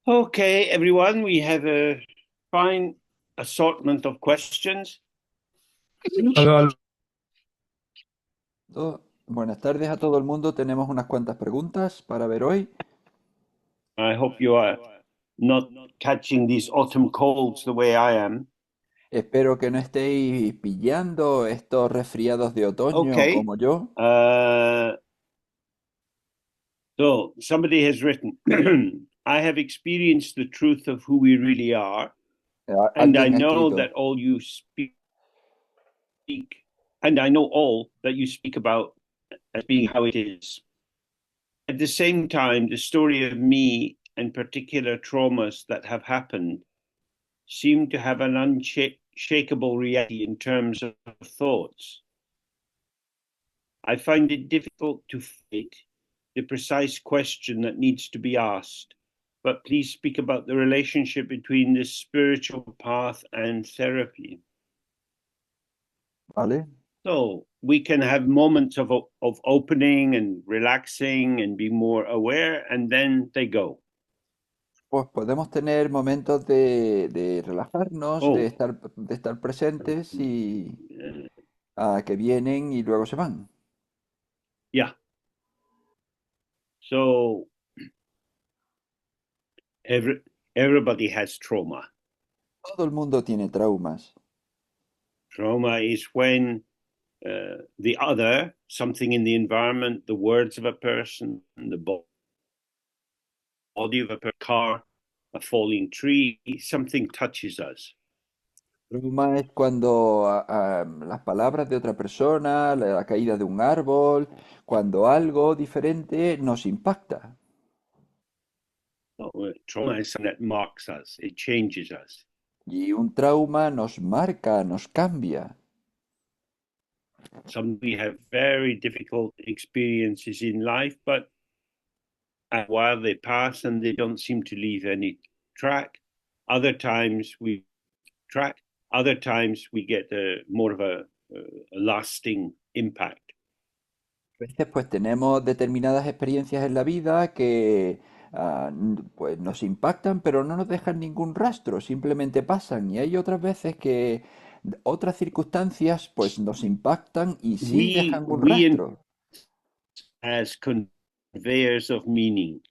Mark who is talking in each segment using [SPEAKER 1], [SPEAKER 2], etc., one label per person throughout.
[SPEAKER 1] Okay, everyone, we have a fine assortment of questions.
[SPEAKER 2] Aló, aló.
[SPEAKER 3] Buenas tardes a todo el mundo. Tenemos unas cuantas preguntas para ver hoy.
[SPEAKER 1] I hope you are not catching these autumn colds the way I am.
[SPEAKER 3] Espero que no estéis pillando estos resfriados de otoño
[SPEAKER 1] Okay,
[SPEAKER 3] como yo.
[SPEAKER 1] so somebody has written, I have experienced the truth of who we really are, and I
[SPEAKER 3] Alguien ha
[SPEAKER 1] know
[SPEAKER 3] escrito,
[SPEAKER 1] that all you speak, and I know all that you speak about as being how it is. At the same time, the story of me and particular traumas that have happened seem to have an unshakable reality in terms of thoughts. I find it difficult to fit the precise question that needs to be asked, but please speak about the relationship between this spiritual path and therapy.
[SPEAKER 3] ¿vale?
[SPEAKER 1] So we can have moments of opening and relaxing and be more aware, and then they go.
[SPEAKER 3] Pues podemos tener momentos de relajarnos,
[SPEAKER 1] Oh,
[SPEAKER 3] de estar presentes y
[SPEAKER 1] uh,
[SPEAKER 3] que vienen y luego se van.
[SPEAKER 1] yeah. So everybody has trauma.
[SPEAKER 3] Todo el mundo tiene traumas.
[SPEAKER 1] Trauma is when the other, something in the environment, the words of a person, the body of a car, a falling tree, something touches us.
[SPEAKER 3] Trauma es cuando las palabras de otra persona, la caída de un árbol, cuando algo diferente nos impacta.
[SPEAKER 1] So, trauma is something that marks us, it changes us.
[SPEAKER 3] Y un trauma nos marca, nos cambia.
[SPEAKER 1] Some we have very difficult experiences in life, but while they pass and they don't seem to leave any track, other times we track, other times we get more of a lasting impact.
[SPEAKER 3] A veces pues tenemos determinadas experiencias en la vida que pues nos impactan, pero no nos dejan ningún rastro, simplemente pasan. Y hay otras veces que otras circunstancias pues nos impactan y sí
[SPEAKER 1] We
[SPEAKER 3] dejan un
[SPEAKER 1] we
[SPEAKER 3] rastro.
[SPEAKER 1] as conveyors of meaning.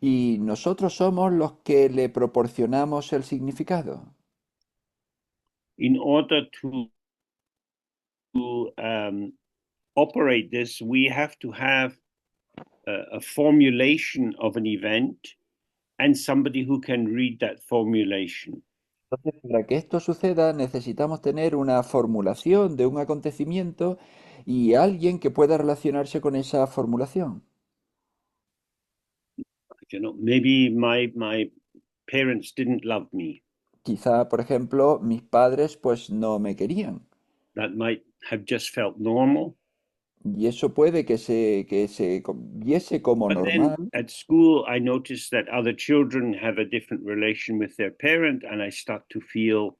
[SPEAKER 3] Y nosotros somos los que le proporcionamos el significado.
[SPEAKER 1] In order to operate this, we have to have a formulation of an event and somebody who can read that formulation.
[SPEAKER 3] Entonces, para que esto suceda, necesitamos tener una formulación de un acontecimiento y alguien que pueda relacionarse con esa formulación.
[SPEAKER 1] You know, maybe my parents didn't love me.
[SPEAKER 3] Quizá, por ejemplo, mis padres pues no me querían.
[SPEAKER 1] That might have just felt normal.
[SPEAKER 3] Y eso puede que se viese como
[SPEAKER 1] But then
[SPEAKER 3] normal,
[SPEAKER 1] at school, I noticed that other children have a different relation with their parent, and I start to feel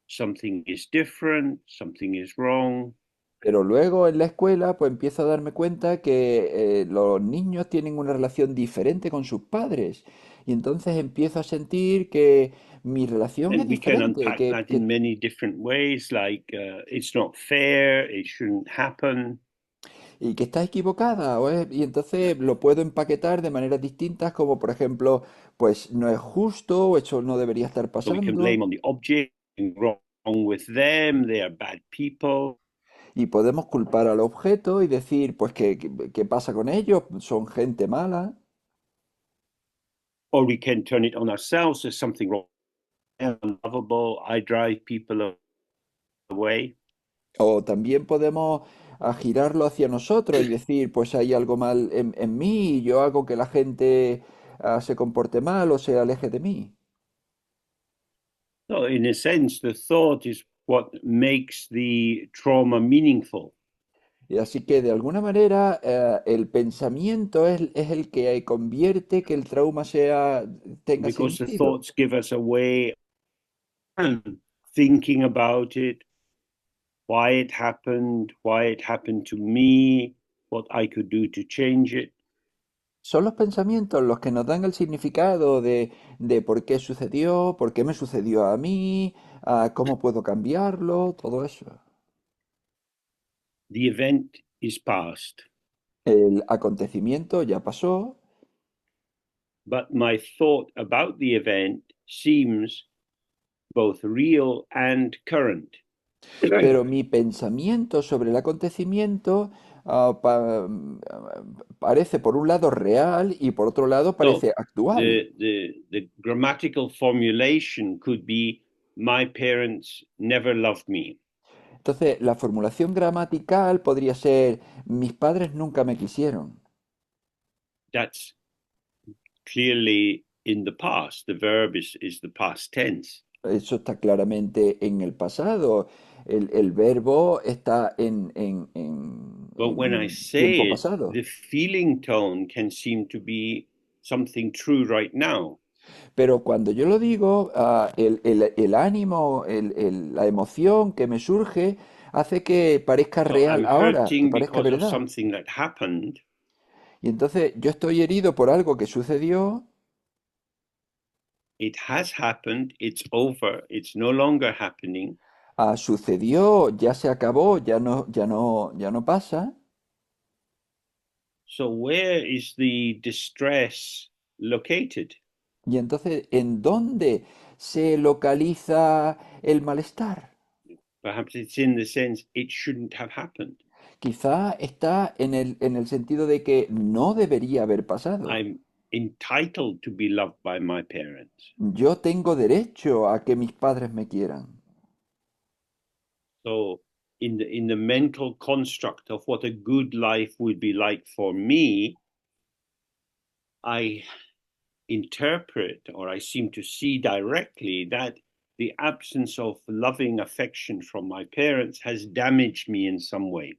[SPEAKER 1] something is different, something is wrong.
[SPEAKER 3] pero luego en la escuela pues empiezo a darme cuenta que los niños tienen una relación diferente con sus padres. Y entonces empiezo a sentir que mi relación es
[SPEAKER 1] And we can
[SPEAKER 3] diferente,
[SPEAKER 1] unpack that in many different ways, like it's not fair, it shouldn't happen.
[SPEAKER 3] y que está equivocada. Y entonces lo puedo empaquetar de maneras distintas, como por ejemplo, pues no es justo, o eso no debería estar
[SPEAKER 1] So we can blame
[SPEAKER 3] pasando.
[SPEAKER 1] on the object, wrong with them, they are bad people.
[SPEAKER 3] Y podemos culpar al objeto y decir, pues, ¿qué pasa con ellos? Son gente mala.
[SPEAKER 1] Or we can turn it on ourselves. There's something wrong, unlovable. I drive people away.
[SPEAKER 3] O también podemos girarlo hacia nosotros y decir, pues hay algo mal en mí y yo hago que la gente se comporte mal o se aleje de mí.
[SPEAKER 1] So, in a sense, the thought is what makes the trauma meaningful.
[SPEAKER 3] Y así que de alguna manera el pensamiento es el que convierte que el trauma tenga
[SPEAKER 1] Because the
[SPEAKER 3] sentido.
[SPEAKER 1] thoughts give us a way of thinking about it, why it happened to me, what I could do to change it.
[SPEAKER 3] Son los pensamientos los que nos dan el significado de por qué sucedió, por qué me sucedió a mí, cómo puedo cambiarlo, todo eso.
[SPEAKER 1] The event is past,
[SPEAKER 3] El acontecimiento ya pasó,
[SPEAKER 1] but my thought about the event seems both real and current.
[SPEAKER 3] pero mi pensamiento sobre el acontecimiento parece por un lado real y por otro lado
[SPEAKER 1] So
[SPEAKER 3] parece actual.
[SPEAKER 1] the grammatical formulation could be my parents never loved me.
[SPEAKER 3] Entonces, la formulación gramatical podría ser, mis padres nunca me quisieron.
[SPEAKER 1] That's clearly in the past. The verb is the past tense.
[SPEAKER 3] Eso está claramente en el pasado. El verbo está
[SPEAKER 1] But when I
[SPEAKER 3] en
[SPEAKER 1] say
[SPEAKER 3] tiempo
[SPEAKER 1] it,
[SPEAKER 3] pasado.
[SPEAKER 1] the feeling tone can seem to be something true right now.
[SPEAKER 3] Pero cuando yo lo digo, el ánimo, la emoción que me surge hace que parezca
[SPEAKER 1] So
[SPEAKER 3] real
[SPEAKER 1] I'm
[SPEAKER 3] ahora, que
[SPEAKER 1] hurting
[SPEAKER 3] parezca
[SPEAKER 1] because of
[SPEAKER 3] verdad.
[SPEAKER 1] something that happened.
[SPEAKER 3] Y entonces yo estoy herido por algo que sucedió,
[SPEAKER 1] It has happened. It's over. It's no longer happening.
[SPEAKER 3] sucedió, ya se acabó, ya no pasa.
[SPEAKER 1] So where is the distress located?
[SPEAKER 3] Y entonces, ¿en dónde se localiza el malestar?
[SPEAKER 1] Perhaps it's in the sense it shouldn't have happened.
[SPEAKER 3] Quizá está en el sentido de que no debería haber pasado.
[SPEAKER 1] I'm entitled to be loved by my parents.
[SPEAKER 3] Yo tengo derecho a que mis padres me quieran.
[SPEAKER 1] So in the mental construct of what a good life would be like for me, I interpret or I seem to see directly that the absence of loving affection from my parents has damaged me in some way.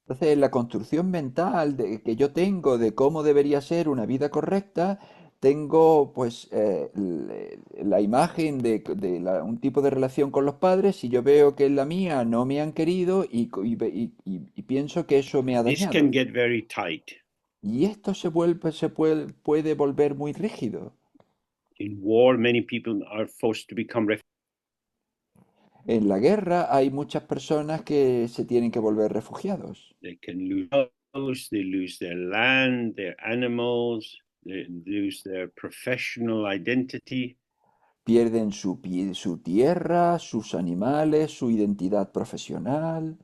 [SPEAKER 3] Entonces, la construcción mental que yo tengo de cómo debería ser una vida correcta, tengo pues la imagen un tipo de relación con los padres y yo veo que en la mía no me han querido y pienso que eso me ha
[SPEAKER 1] This
[SPEAKER 3] dañado.
[SPEAKER 1] can get very tight.
[SPEAKER 3] Y esto puede volver muy rígido.
[SPEAKER 1] In war, many people are forced to become refugees.
[SPEAKER 3] En la guerra hay muchas personas que se tienen que volver refugiados.
[SPEAKER 1] They can lose house, they lose their land, their animals, they lose their professional identity.
[SPEAKER 3] Pierden su tierra, sus animales, su identidad profesional.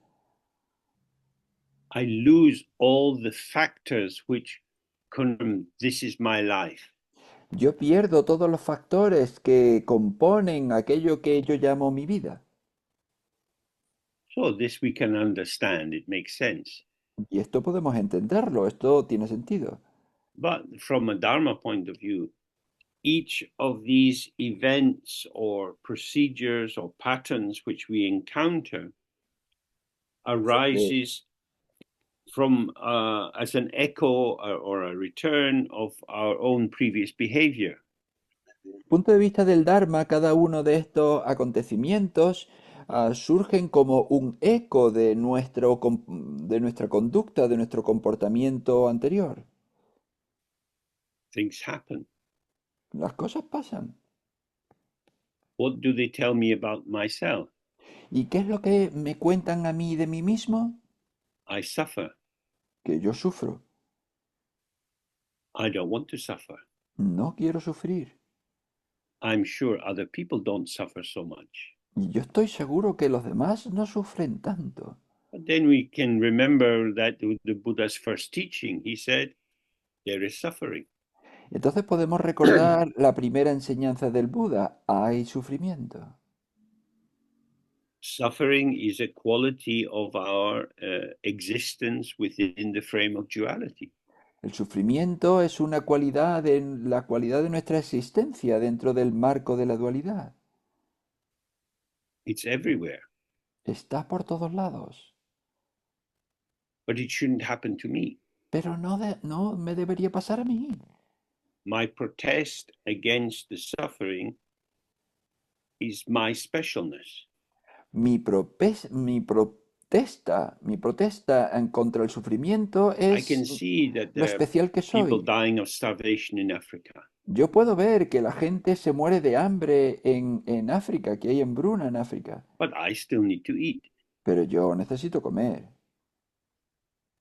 [SPEAKER 1] I lose all the factors which confirm this is my life.
[SPEAKER 3] Yo pierdo todos los factores que componen aquello que yo llamo mi vida.
[SPEAKER 1] So this we can understand, it makes sense.
[SPEAKER 3] Y esto podemos entenderlo, esto tiene sentido.
[SPEAKER 1] But from a Dharma point of view, each of these events or procedures or patterns which we encounter
[SPEAKER 3] Desde
[SPEAKER 1] arises from as an echo or a return of our own previous behavior.
[SPEAKER 3] el punto de vista del Dharma, cada uno de estos acontecimientos surgen como un eco de de nuestra conducta, de nuestro comportamiento anterior.
[SPEAKER 1] Things happen.
[SPEAKER 3] Las cosas pasan.
[SPEAKER 1] What do they tell me about myself?
[SPEAKER 3] ¿Y qué es lo que me cuentan a mí de mí mismo?
[SPEAKER 1] I suffer.
[SPEAKER 3] Que yo sufro.
[SPEAKER 1] I don't want to suffer.
[SPEAKER 3] No quiero sufrir.
[SPEAKER 1] I'm sure other people don't suffer so much.
[SPEAKER 3] Y yo estoy seguro que los demás no sufren tanto.
[SPEAKER 1] But then we can remember that the Buddha's first teaching, he said, there is suffering.
[SPEAKER 3] Entonces podemos recordar la primera enseñanza del Buda. Hay sufrimiento.
[SPEAKER 1] Suffering is a quality of our existence within the frame of duality.
[SPEAKER 3] El sufrimiento es una cualidad la cualidad de nuestra existencia dentro del marco de la dualidad.
[SPEAKER 1] It's everywhere,
[SPEAKER 3] Está por todos lados.
[SPEAKER 1] but it shouldn't happen to me.
[SPEAKER 3] Pero no me debería pasar a mí.
[SPEAKER 1] My protest against the suffering is my specialness.
[SPEAKER 3] Mi mi protesta en contra del sufrimiento
[SPEAKER 1] I can
[SPEAKER 3] es
[SPEAKER 1] see that
[SPEAKER 3] lo
[SPEAKER 1] there are
[SPEAKER 3] especial que
[SPEAKER 1] people
[SPEAKER 3] soy.
[SPEAKER 1] dying of starvation in Africa,
[SPEAKER 3] Yo puedo ver que la gente se muere de hambre en África, que hay hambruna en África,
[SPEAKER 1] but I still need to eat.
[SPEAKER 3] pero yo necesito comer.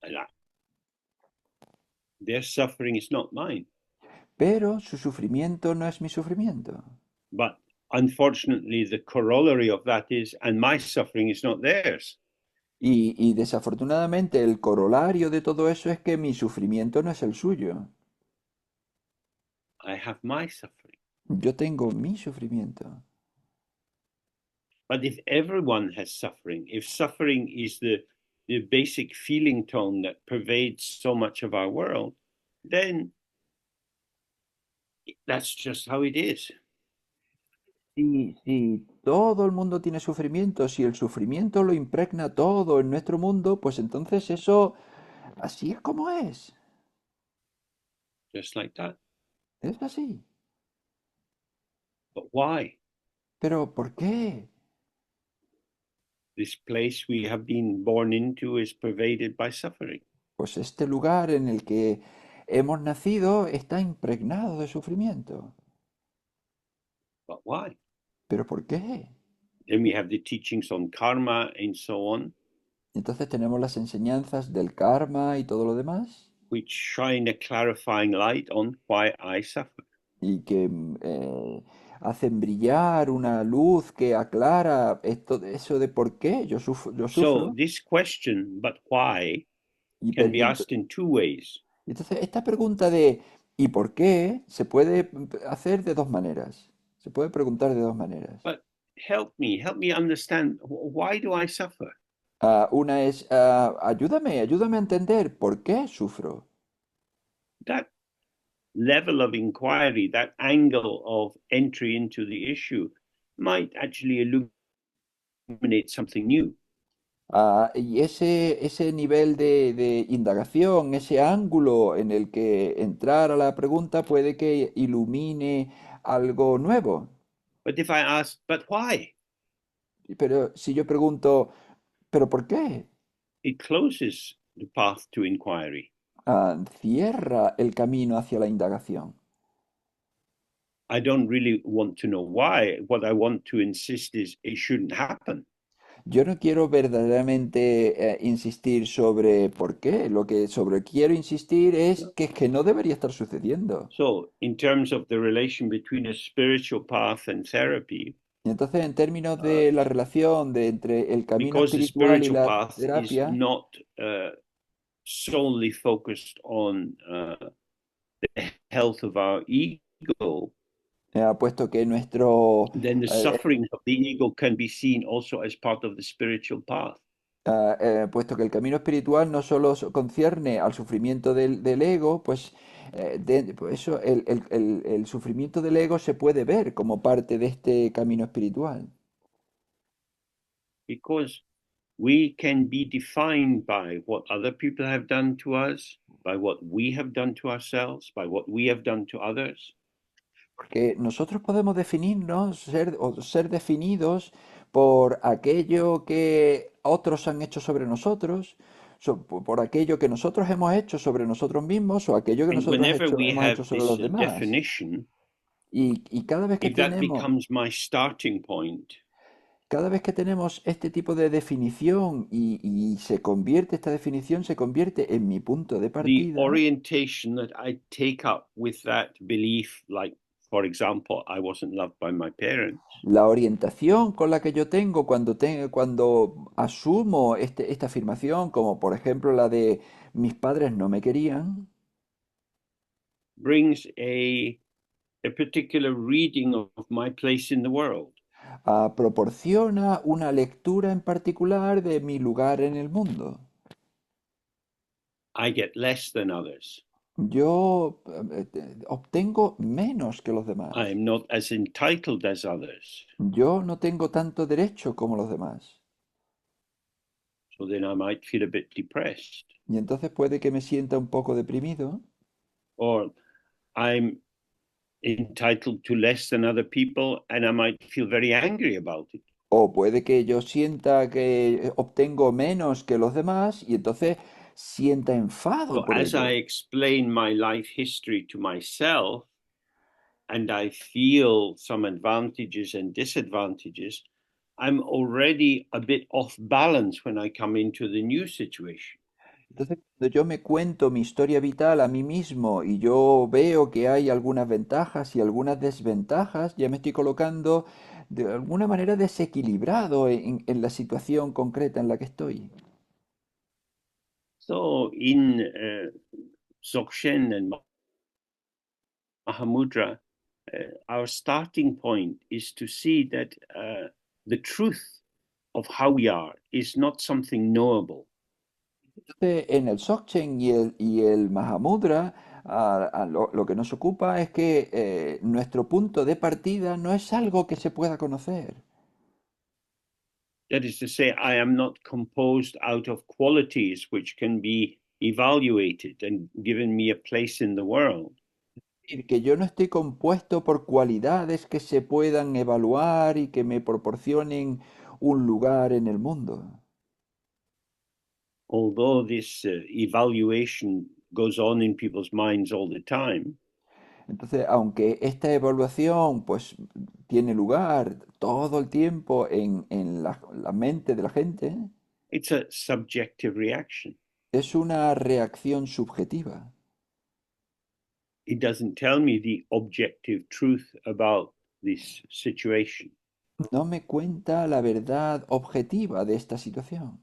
[SPEAKER 1] And their suffering is not mine.
[SPEAKER 3] Pero su sufrimiento no es mi sufrimiento.
[SPEAKER 1] But unfortunately, the corollary of that is, and my suffering is not theirs.
[SPEAKER 3] Y desafortunadamente el corolario de todo eso es que mi sufrimiento no es el suyo.
[SPEAKER 1] I have my suffering.
[SPEAKER 3] Yo tengo mi sufrimiento.
[SPEAKER 1] But if everyone has suffering, if suffering is the basic feeling tone that pervades so much of our world, then that's just how it is.
[SPEAKER 3] Si todo el mundo tiene sufrimiento, si el sufrimiento lo impregna todo en nuestro mundo, pues entonces eso así es como es.
[SPEAKER 1] Just like that.
[SPEAKER 3] Es así.
[SPEAKER 1] But why?
[SPEAKER 3] Pero ¿por qué?
[SPEAKER 1] This place we have been born into is pervaded by suffering.
[SPEAKER 3] Pues este lugar en el que hemos nacido está impregnado de sufrimiento.
[SPEAKER 1] But why?
[SPEAKER 3] ¿Pero por qué?
[SPEAKER 1] Then we have the teachings on karma and so on,
[SPEAKER 3] Entonces tenemos las enseñanzas del karma y todo lo demás,
[SPEAKER 1] which shine a clarifying light on why I suffer.
[SPEAKER 3] y que hacen brillar una luz que aclara esto, eso de por qué yo
[SPEAKER 1] So
[SPEAKER 3] sufro.
[SPEAKER 1] this question, but why,
[SPEAKER 3] Y,
[SPEAKER 1] can
[SPEAKER 3] per-
[SPEAKER 1] be
[SPEAKER 3] y
[SPEAKER 1] asked in two ways.
[SPEAKER 3] entonces esta pregunta de ¿y por qué? Se puede hacer de dos maneras. Se puede preguntar de dos maneras.
[SPEAKER 1] But help me understand, why do I suffer?
[SPEAKER 3] Una es, ayúdame a entender por qué sufro.
[SPEAKER 1] That level of inquiry, that angle of entry into the issue might actually illuminate something new.
[SPEAKER 3] Y ese nivel de indagación, ese ángulo en el que entrar a la pregunta puede que ilumine algo nuevo.
[SPEAKER 1] But if I ask, but why?
[SPEAKER 3] Pero si yo pregunto, ¿pero por qué?
[SPEAKER 1] It closes the path to inquiry.
[SPEAKER 3] Cierra el camino hacia la indagación.
[SPEAKER 1] I don't really want to know why. What I want to insist is it shouldn't happen.
[SPEAKER 3] Yo no quiero verdaderamente insistir sobre por qué. Lo que sobre quiero insistir es que no debería estar sucediendo.
[SPEAKER 1] So, in terms of the relation between a spiritual path and therapy,
[SPEAKER 3] Y entonces, en términos de la relación entre el camino
[SPEAKER 1] because the
[SPEAKER 3] espiritual y
[SPEAKER 1] spiritual
[SPEAKER 3] la
[SPEAKER 1] path is
[SPEAKER 3] terapia,
[SPEAKER 1] not solely focused on the health of our ego,
[SPEAKER 3] puesto que nuestro,
[SPEAKER 1] then the
[SPEAKER 3] eh,
[SPEAKER 1] suffering of the ego can be seen also as part of the spiritual path.
[SPEAKER 3] puesto que el camino espiritual no solo concierne al sufrimiento del ego, pues, pues eso, el sufrimiento del ego se puede ver como parte de este camino espiritual.
[SPEAKER 1] Because we can be defined by what other people have done to us, by what we have done to ourselves, by what we have done to others.
[SPEAKER 3] Porque nosotros podemos definirnos o ser definidos por aquello que otros han hecho sobre nosotros, por aquello que nosotros hemos hecho sobre nosotros mismos o aquello que
[SPEAKER 1] And
[SPEAKER 3] nosotros
[SPEAKER 1] whenever we
[SPEAKER 3] hemos
[SPEAKER 1] have
[SPEAKER 3] hecho sobre
[SPEAKER 1] this
[SPEAKER 3] los demás.
[SPEAKER 1] definition,
[SPEAKER 3] Y
[SPEAKER 1] if that becomes my starting point,
[SPEAKER 3] cada vez que tenemos este tipo de definición y esta definición se convierte en mi punto de
[SPEAKER 1] the
[SPEAKER 3] partida,
[SPEAKER 1] orientation that I take up with that belief, like, for example, I wasn't loved by my parents,
[SPEAKER 3] la orientación con la que yo tengo cuando asumo esta afirmación, como por ejemplo la de mis padres no me querían,
[SPEAKER 1] brings a particular reading of my place in the world.
[SPEAKER 3] proporciona una lectura en particular de mi lugar en el mundo.
[SPEAKER 1] I get less than others.
[SPEAKER 3] Yo obtengo menos que los demás.
[SPEAKER 1] I am not as entitled as others.
[SPEAKER 3] Yo no tengo tanto derecho como los demás.
[SPEAKER 1] So then I might feel a bit depressed.
[SPEAKER 3] Y entonces puede que me sienta un poco deprimido.
[SPEAKER 1] Or I'm entitled to less than other people and I might feel very angry about it.
[SPEAKER 3] O puede que yo sienta que obtengo menos que los demás y entonces sienta enfado
[SPEAKER 1] So
[SPEAKER 3] por
[SPEAKER 1] as I
[SPEAKER 3] ello.
[SPEAKER 1] explain my life history to myself, and I feel some advantages and disadvantages, I'm already a bit off balance when I come into the new situation.
[SPEAKER 3] Entonces, cuando yo me cuento mi historia vital a mí mismo y yo veo que hay algunas ventajas y algunas desventajas, ya me estoy colocando de alguna manera desequilibrado en la situación concreta en la que estoy.
[SPEAKER 1] So in Dzogchen and Mahamudra, our starting point is to see that the truth of how we are is not something knowable.
[SPEAKER 3] Entonces, en el Dzogchen y el Mahamudra, lo que nos ocupa es que nuestro punto de partida no es algo que se pueda conocer.
[SPEAKER 1] That is to say, I am not composed out of qualities which can be evaluated and given me a place in the world.
[SPEAKER 3] Decir, que yo no estoy compuesto por cualidades que se puedan evaluar y que me proporcionen un lugar en el mundo.
[SPEAKER 1] Although this evaluation goes on in people's minds all the time,
[SPEAKER 3] Entonces, aunque esta evaluación pues tiene lugar todo el tiempo en la mente de la gente,
[SPEAKER 1] it's a subjective reaction.
[SPEAKER 3] es una reacción subjetiva.
[SPEAKER 1] It doesn't tell me the objective truth about this situation.
[SPEAKER 3] No me cuenta la verdad objetiva de esta situación.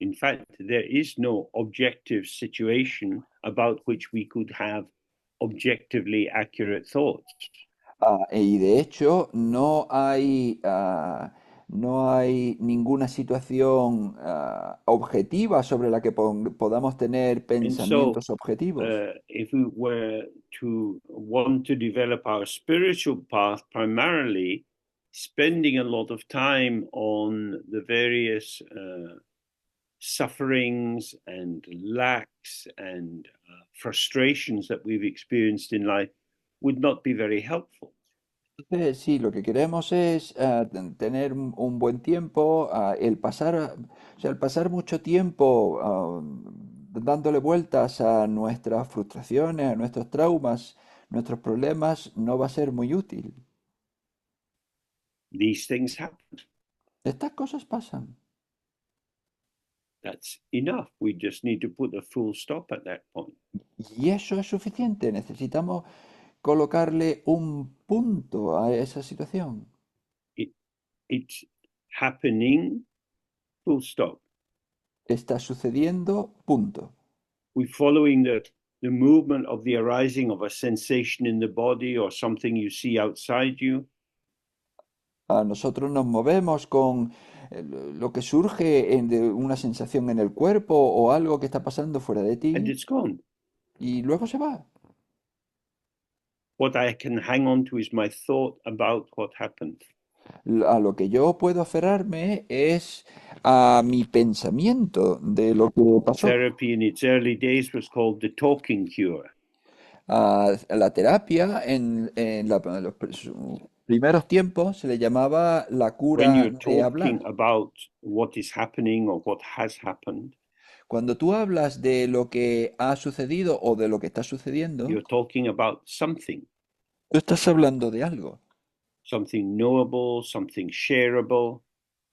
[SPEAKER 1] In fact, there is no objective situation about which we could have objectively accurate thoughts.
[SPEAKER 3] Y de hecho, no hay ninguna situación objetiva sobre la que podamos tener
[SPEAKER 1] And so,
[SPEAKER 3] pensamientos objetivos.
[SPEAKER 1] if we were to want to develop our spiritual path, primarily spending a lot of time on the various sufferings and lacks and frustrations that we've experienced in life would not be very helpful.
[SPEAKER 3] Entonces, sí, lo que queremos es tener un buen tiempo, o sea, el pasar mucho tiempo dándole vueltas a nuestras frustraciones, a nuestros traumas, nuestros problemas, no va a ser muy útil.
[SPEAKER 1] These things happen.
[SPEAKER 3] Estas cosas pasan.
[SPEAKER 1] That's enough. We just need to put a full stop at that point.
[SPEAKER 3] Y eso es suficiente. Necesitamos colocarle un punto a esa situación.
[SPEAKER 1] It, it's happening, full stop.
[SPEAKER 3] Está sucediendo, punto.
[SPEAKER 1] We're following the movement of the arising of a sensation in the body or something you see outside you.
[SPEAKER 3] A nosotros nos movemos con lo que surge de una sensación en el cuerpo o algo que está pasando fuera de
[SPEAKER 1] And
[SPEAKER 3] ti
[SPEAKER 1] it's gone.
[SPEAKER 3] y luego se va.
[SPEAKER 1] What I can hang on to is my thought about what happened.
[SPEAKER 3] A lo que yo puedo aferrarme es a mi pensamiento de lo que pasó.
[SPEAKER 1] Therapy in its early days was called the talking cure.
[SPEAKER 3] A la terapia en los primeros tiempos se le llamaba la
[SPEAKER 1] When
[SPEAKER 3] cura
[SPEAKER 1] you're
[SPEAKER 3] de
[SPEAKER 1] talking
[SPEAKER 3] hablar.
[SPEAKER 1] about what is happening or what has happened,
[SPEAKER 3] Cuando tú hablas de lo que ha sucedido o de lo que está sucediendo,
[SPEAKER 1] you're talking about something,
[SPEAKER 3] tú estás hablando de algo,
[SPEAKER 1] something knowable, something shareable.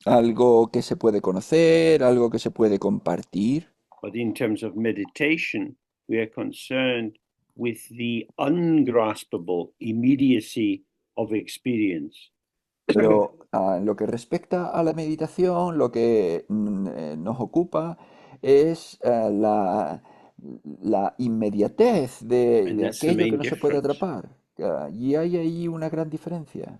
[SPEAKER 3] algo que se puede conocer, algo que se puede compartir.
[SPEAKER 1] But in terms of meditation, we are concerned with the ungraspable immediacy of experience.
[SPEAKER 3] Pero en lo que respecta a la meditación, lo que nos ocupa es la inmediatez
[SPEAKER 1] And
[SPEAKER 3] de
[SPEAKER 1] that's the
[SPEAKER 3] aquello que
[SPEAKER 1] main
[SPEAKER 3] no se puede
[SPEAKER 1] difference.
[SPEAKER 3] atrapar. Y hay ahí una gran diferencia.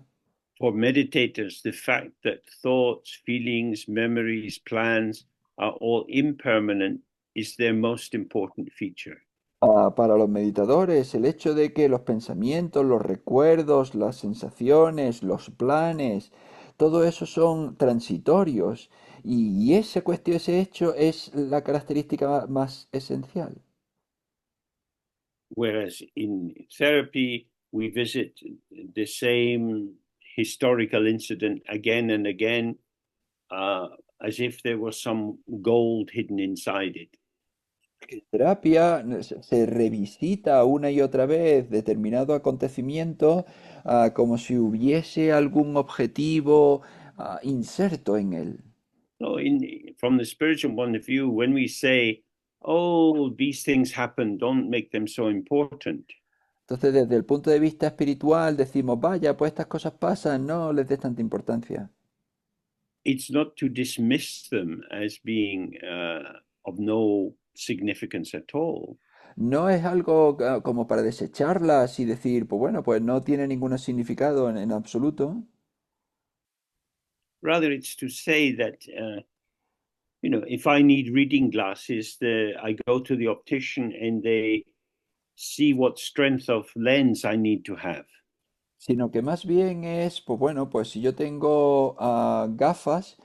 [SPEAKER 1] For meditators, the fact that thoughts, feelings, memories, plans are all impermanent is their most important feature.
[SPEAKER 3] Para los meditadores, el hecho de que los pensamientos, los recuerdos, las sensaciones, los planes, todo eso son transitorios y esa cuestión, ese hecho es la característica más esencial.
[SPEAKER 1] Whereas in therapy, we visit the same historical incident again and again, as if there was some gold hidden inside it.
[SPEAKER 3] En terapia se revisita una y otra vez determinado acontecimiento, como si hubiese algún objetivo inserto en él.
[SPEAKER 1] So, from the spiritual point of view, when we say, "Oh, these things happen," don't make them so important.
[SPEAKER 3] Entonces, desde el punto de vista espiritual, decimos, vaya, pues estas cosas pasan, no les des tanta importancia.
[SPEAKER 1] It's not to dismiss them as being of no significance at all.
[SPEAKER 3] No es algo como para desecharlas y decir, pues bueno, pues no tiene ningún significado en absoluto.
[SPEAKER 1] Rather, it's to say that if I need reading glasses, I go to the optician and they see what strength of lens I need to have.
[SPEAKER 3] Sino que más bien es, pues bueno, pues si yo tengo gafas,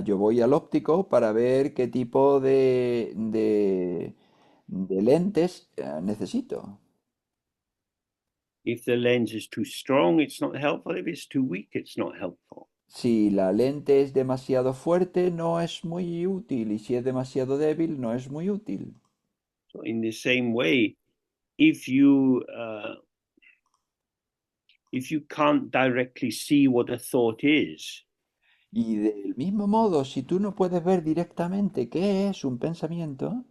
[SPEAKER 3] yo voy al óptico para ver qué tipo de lentes necesito.
[SPEAKER 1] If the lens is too strong, it's not helpful. If it's too weak, it's not helpful.
[SPEAKER 3] Si la lente es demasiado fuerte, no es muy útil, y si es demasiado débil, no es muy útil.
[SPEAKER 1] So, in the same way, if you can't directly see what a thought is,
[SPEAKER 3] Y del mismo modo, si tú no puedes ver directamente qué es un pensamiento,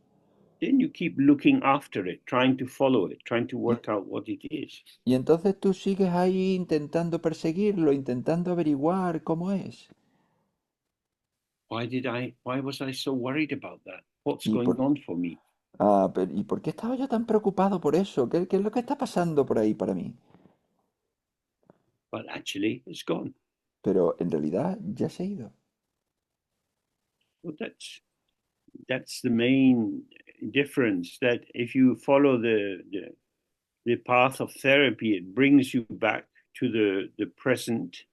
[SPEAKER 1] then you keep looking after it, trying to follow it, trying to
[SPEAKER 3] y,
[SPEAKER 1] work out what it is.
[SPEAKER 3] y entonces tú sigues ahí intentando perseguirlo, intentando averiguar cómo es.
[SPEAKER 1] Why was I so worried about that? What's
[SPEAKER 3] ¿Y
[SPEAKER 1] going
[SPEAKER 3] por,
[SPEAKER 1] on for me?
[SPEAKER 3] ¿y por qué estaba yo tan preocupado por eso? ¿Qué es lo que está pasando por ahí para mí?
[SPEAKER 1] But actually, it's gone.
[SPEAKER 3] Pero en realidad ya se ha ido.
[SPEAKER 1] Well, that's the main difference. That if you follow the path of therapy, it brings you back to the present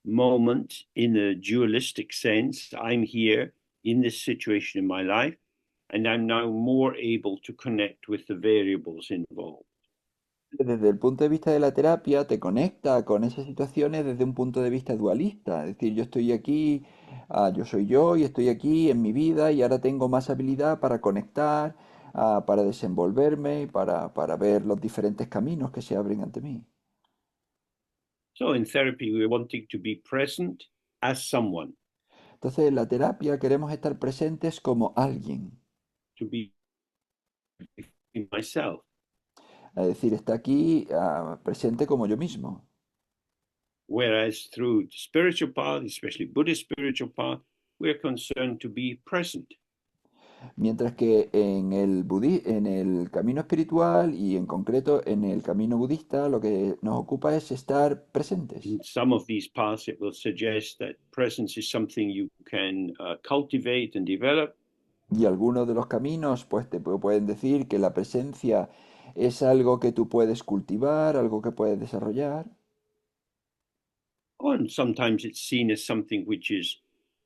[SPEAKER 1] moment in a dualistic sense. I'm here in this situation in my life, and I'm now more able to connect with the variables involved.
[SPEAKER 3] Desde el punto de vista de la terapia, te conecta con esas situaciones desde un punto de vista dualista. Es decir, yo estoy aquí, yo soy yo y estoy aquí en mi vida y ahora tengo más habilidad para conectar, para desenvolverme y para ver los diferentes caminos que se abren ante mí.
[SPEAKER 1] So in therapy, we're wanting to be present as someone,
[SPEAKER 3] Entonces, en la terapia queremos estar presentes como alguien.
[SPEAKER 1] to be in myself.
[SPEAKER 3] Es decir, está aquí, presente como yo mismo.
[SPEAKER 1] Whereas through the spiritual path, especially Buddhist spiritual path, we're concerned to be present.
[SPEAKER 3] Mientras que en el camino espiritual y en concreto en el camino budista, lo que nos ocupa es estar presentes.
[SPEAKER 1] In some of these paths, it will suggest that presence is something you can cultivate and develop.
[SPEAKER 3] Y algunos de los caminos, pues pueden decir que la presencia es algo que tú puedes cultivar, algo que puedes desarrollar.
[SPEAKER 1] And sometimes it's seen as something which is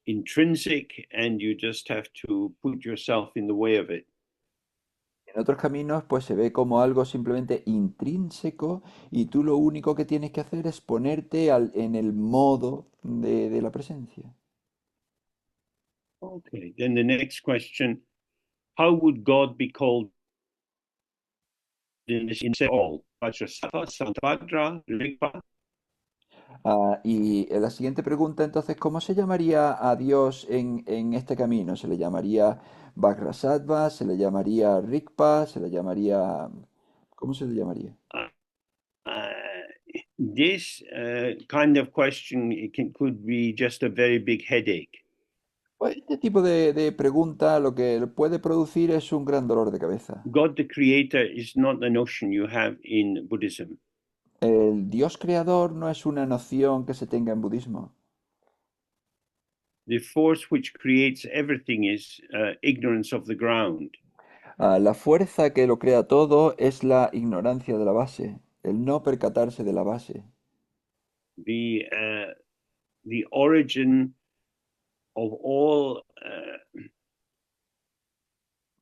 [SPEAKER 1] intrinsic and you just have to put yourself in the way of it.
[SPEAKER 3] En otros caminos, pues se ve como algo simplemente intrínseco y tú lo único que tienes que hacer es ponerte en el modo de la presencia.
[SPEAKER 1] Okay, then the next question, how would God be called in this in all? Vajrasattva, Samantabhadra, Rigpa?
[SPEAKER 3] Y la siguiente pregunta, entonces, ¿cómo se llamaría a Dios en este camino? ¿Se le llamaría Vajrasattva? ¿Se le llamaría Rigpa? ¿Se le llamaría... ¿Cómo se le llamaría?
[SPEAKER 1] This kind of question could be just a very big headache.
[SPEAKER 3] Pues este tipo de pregunta lo que puede producir es un gran dolor de cabeza.
[SPEAKER 1] God the Creator is not the notion you have in Buddhism.
[SPEAKER 3] El Dios creador no es una noción que se tenga en budismo.
[SPEAKER 1] The force which creates everything is ignorance of the ground.
[SPEAKER 3] La fuerza que lo crea todo es la ignorancia de la base, el no percatarse de la base.
[SPEAKER 1] The the origin of all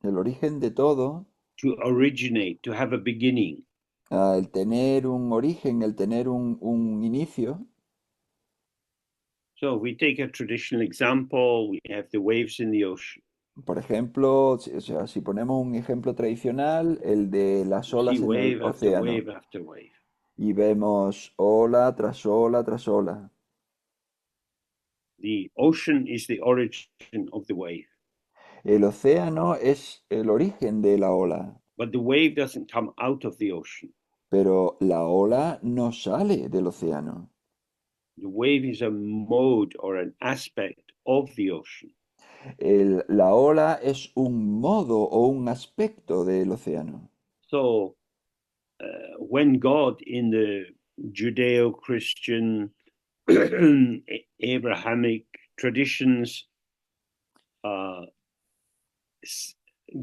[SPEAKER 3] El origen de todo,
[SPEAKER 1] to originate, to have a beginning,
[SPEAKER 3] el tener un origen, el tener un inicio,
[SPEAKER 1] So we take a traditional example, we have the waves in the ocean.
[SPEAKER 3] Por ejemplo, o sea, si ponemos un ejemplo tradicional, el de las
[SPEAKER 1] You see
[SPEAKER 3] olas en el
[SPEAKER 1] wave after
[SPEAKER 3] océano,
[SPEAKER 1] wave after wave.
[SPEAKER 3] y vemos ola tras ola tras ola.
[SPEAKER 1] The ocean is the origin of the wave,
[SPEAKER 3] El océano es el origen de la ola,
[SPEAKER 1] but the wave doesn't come out of the ocean.
[SPEAKER 3] pero la ola no sale del océano.
[SPEAKER 1] The wave is a mode or an aspect of the ocean.
[SPEAKER 3] La ola es un modo o un aspecto del océano.
[SPEAKER 1] So when God in the Judeo-Christian Abrahamic traditions uh,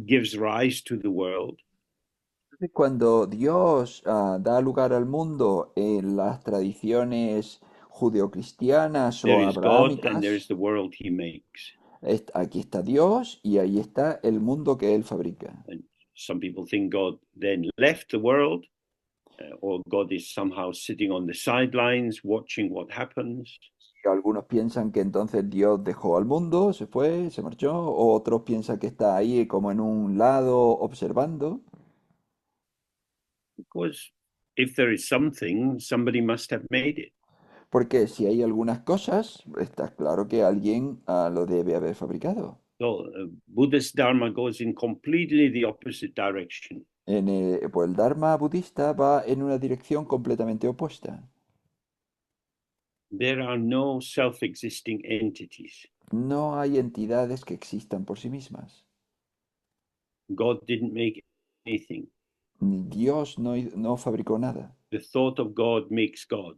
[SPEAKER 1] gives rise to the world,
[SPEAKER 3] Cuando Dios da lugar al mundo en las tradiciones judeocristianas
[SPEAKER 1] there
[SPEAKER 3] o
[SPEAKER 1] is God and there is
[SPEAKER 3] abrahámicas,
[SPEAKER 1] the world he makes.
[SPEAKER 3] aquí está Dios y ahí está el mundo que Él fabrica.
[SPEAKER 1] And some people think God then left the world, or God is somehow sitting on the sidelines watching what happens.
[SPEAKER 3] Y algunos piensan que entonces Dios dejó al mundo, se fue, se marchó, o otros piensan que está ahí como en un lado observando.
[SPEAKER 1] Because if there is something, somebody must have made it.
[SPEAKER 3] Porque si hay algunas cosas, está claro que alguien lo debe haber fabricado.
[SPEAKER 1] So Buddhist Dharma goes in completely the opposite direction.
[SPEAKER 3] Pues el Dharma budista va en una dirección completamente opuesta.
[SPEAKER 1] There are no self-existing entities.
[SPEAKER 3] No hay entidades que existan por sí mismas.
[SPEAKER 1] God didn't make anything.
[SPEAKER 3] Dios no fabricó nada.
[SPEAKER 1] The thought of God makes God.